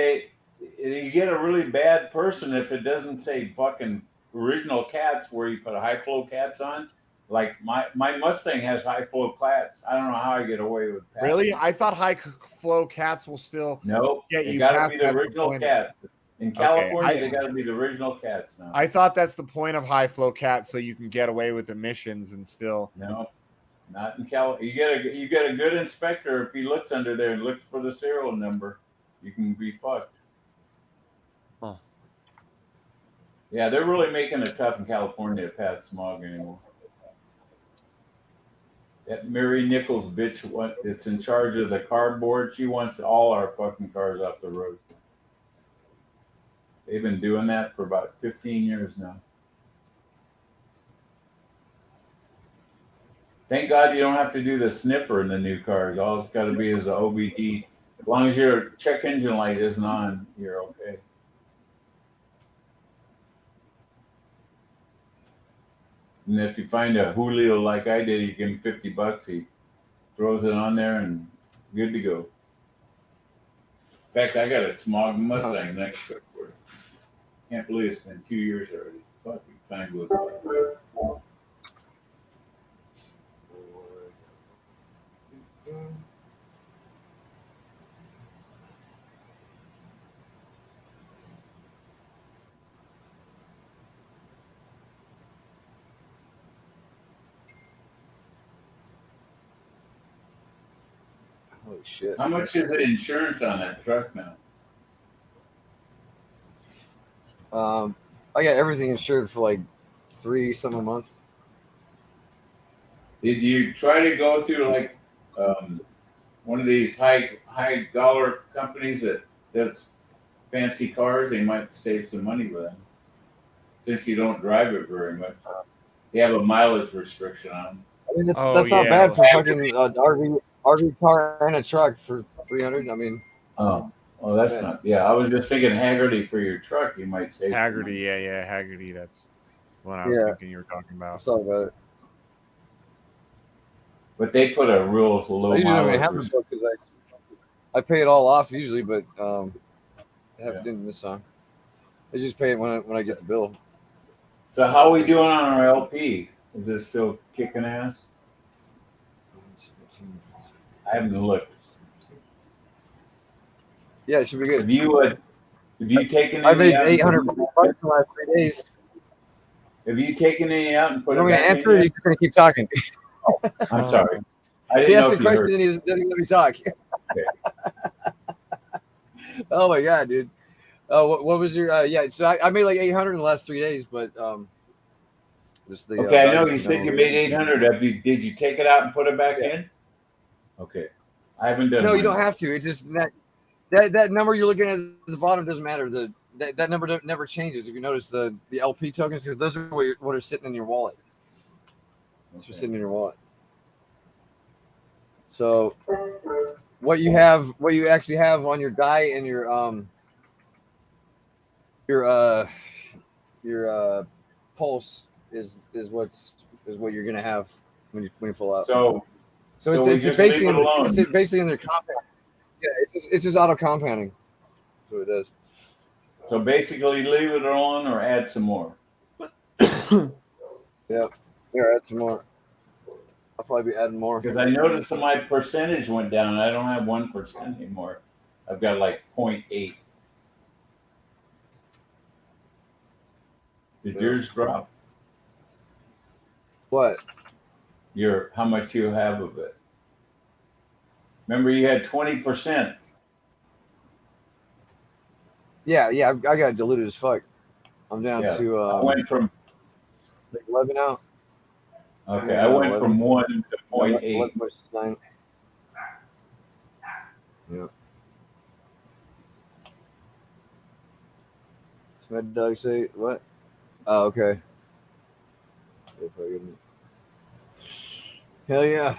You get a really bad person if it doesn't say fucking original cats where you put high flow cats on. Like my Mustang has high flow cats. I don't know how I get away with that. Really? I thought high flow cats will still Nope. get They you got to past be the that original point. cats. In Okay, California, they got to be the original cats now. I thought that's the point of high flow cats, so you can get away with emissions and still. No, not in California. You get a good inspector. If he looks under there and looks for the serial number, you can be fucked. Huh. Yeah, they're really making it tough in California to pass smog anymore. That Mary Nichols bitch, it's in charge of the cardboard. She wants all our fucking cars off the road. They've been doing that for about 15 years now. Thank God you don't have to do the sniffer in the new cars. All it's got to be is the OBD. As long as your check engine light isn't on, you're okay. And if you find a Julio like I did, you give him $50. He throws it on there and good to go. In fact, I got a smog Mustang next to it. Can't believe it's been 2 years already. Fucking time goes by. Holy shit. How much is the insurance on that truck now? I got everything insured for like $3 some a month. Did you try to go through like one of these high dollar companies that does fancy cars? They might save some money with them. Since you don't drive it very much, they have a mileage restriction on them. I mean, that's not bad for fucking RV car and a truck for 300. I mean, oh, that's not. Yeah, I was just thinking Haggerty for your truck. You might save Haggerty. Yeah, Haggerty. That's what I was thinking you were talking about. Sorry about it. But they put a real low I usually don't even mileage. have the book because I pay it all off usually, but I didn't this time. I just pay it when I get the bill. So how are we doing on our LP? Is it still kicking ass? I haven't looked. Yeah, it should be good. Have you taken? I made $800 in the last 3 days. Have you taken any out and put You it want me back to answer in it? Or yet? you're just gonna keep talking. I'm sorry. I He didn't asked know a if you question heard. and he doesn't let me talk. Oh my god, dude. What was your yeah? So I made like 800 in the last 3 days, but Okay, I know you said you made 800. Did you take it out and put it back in? Okay, I haven't done. No, you mine. don't have to. It just that number you're looking at the bottom doesn't matter. That number never changes. If you notice the LP tokens, because those are what are sitting in your wallet. Those are sitting in your wallet. So what you actually have on your die and your pulse is what you're gonna have when you pull out. So it's just basically leave it alone. it's basically in their compound. Yeah, it's just auto compounding. That's what it is. So basically, leave it alone or add some more. Yeah, add some more. I'll probably be adding more. Because I noticed that my percentage went down. I don't have 1% anymore. I've got like 0.8. Did yours drop? What? How much you have of it? Remember, you had 20%. Yeah, I got diluted as fuck. I'm down to I went from like 11 now. Okay, I went from 1 to 0.8. 11 versus 9. Yeah. So my dog say what? Oh, okay. Hell yeah.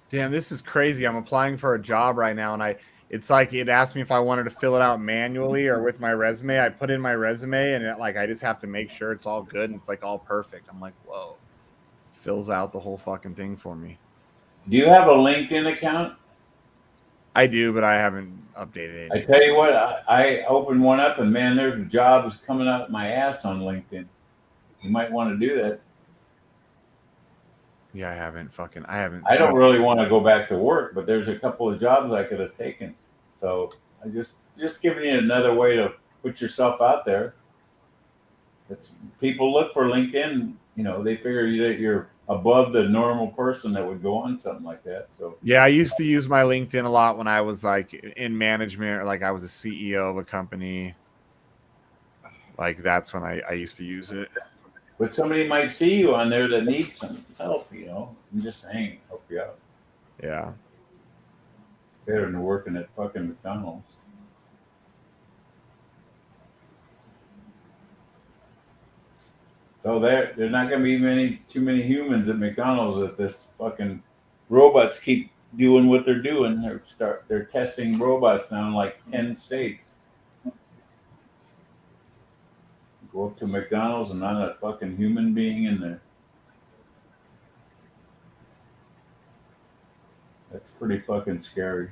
Damn, this is crazy. I'm applying for a job right now, and it's like it asked me if I wanted to fill it out manually or with my resume. I put in my resume, and I just have to make sure it's all good and it's like all perfect. I'm like, whoa, fills out the whole fucking thing for me. Do you have a LinkedIn account? I do, but I haven't updated it. I tell you what, I opened one up, and man, there's jobs coming out my ass on LinkedIn. You might want to do that. Yeah, I haven't. I don't really want to go back to work, but there's a couple of jobs I could have taken. So I just giving you another way to put yourself out there. People look for LinkedIn. You know, they figure that you're above the normal person that would go on something like that. So yeah, I used to use my LinkedIn a lot when I was like in management, or like I was a CEO of a company. Like that's when I used to use it. but somebody might see you on there that needs some help. You know, I'm just saying, help you out. Yeah. Better than working at fucking McDonald's. So there's not going to be too many humans at McDonald's if this fucking robots keep doing what they're doing. They're testing robots now in like 10 states. Go up to McDonald's and not a fucking human being in there. That's pretty fucking scary.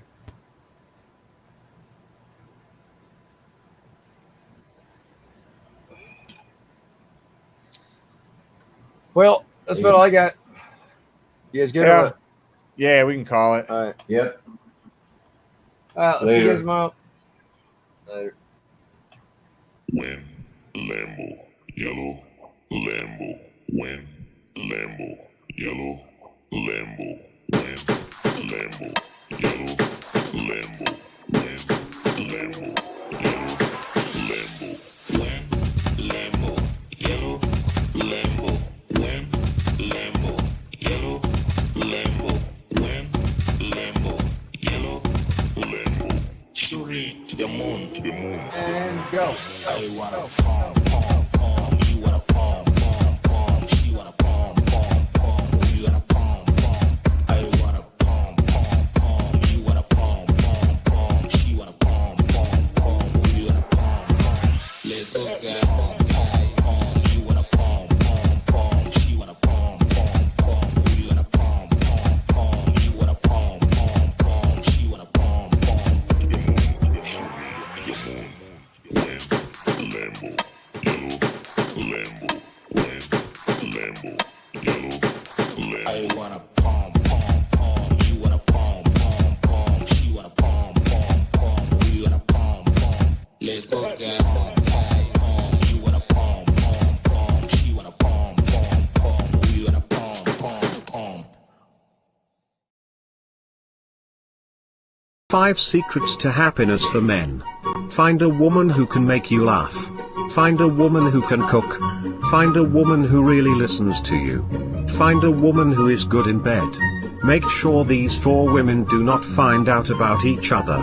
Well, that's about all I got. You guys good? Yeah. Or what? Yeah, we can call it. All right. Yep. All right. Let's see you guys tomorrow. Later. When Lambo, yellow, Lambo, when Lambo, yellow, Lambo, when Lambo, yellow, Lambo, when Lambo, yellow, Lambo, when Lambo, yellow, Lambo, when Lambo, yellow, Lambo, when Lambo, yellow, Lambo, shooting to the moon, And go. I wanna palm, palm, palm. You wanna palm, palm, palm. She wanna palm, palm, palm. You wanna palm, palm. I wanna palm, palm, palm. You wanna palm, palm, palm. She wanna palm, palm, palm. You wanna palm, palm. Let's go, guys. Palm, palm, palm. You wanna palm, palm, palm. She wanna palm, palm, palm. You wanna palm, palm, palm. You wanna palm, palm, palm. She wanna palm, palm. Lambo, yellow, Lambo, when Lambo, yellow, Lambo. I wanna palm, palm, palm. You wanna palm, palm, palm. She wanna palm, palm, palm. We wanna palm, palm. Let's go, guys. Palm, palm, palm. You wanna palm, palm, palm. She wanna palm, palm, palm. We wanna palm, palm, palm. 5 secrets to happiness for men. Find a woman who can make you laugh. Find a woman who can cook. Find a woman who really listens to you. Find a woman who is good in bed. Make sure these 4 women do not find out about each other.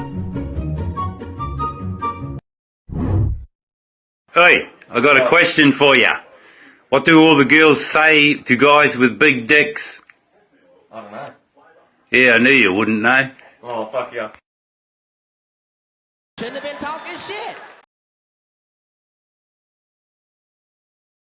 Hey, I got a question for you. What do all the girls say to guys with big dicks? I don't know. Yeah, I knew you wouldn't know. Oh, fuck yeah. Shouldn't have been talking shit.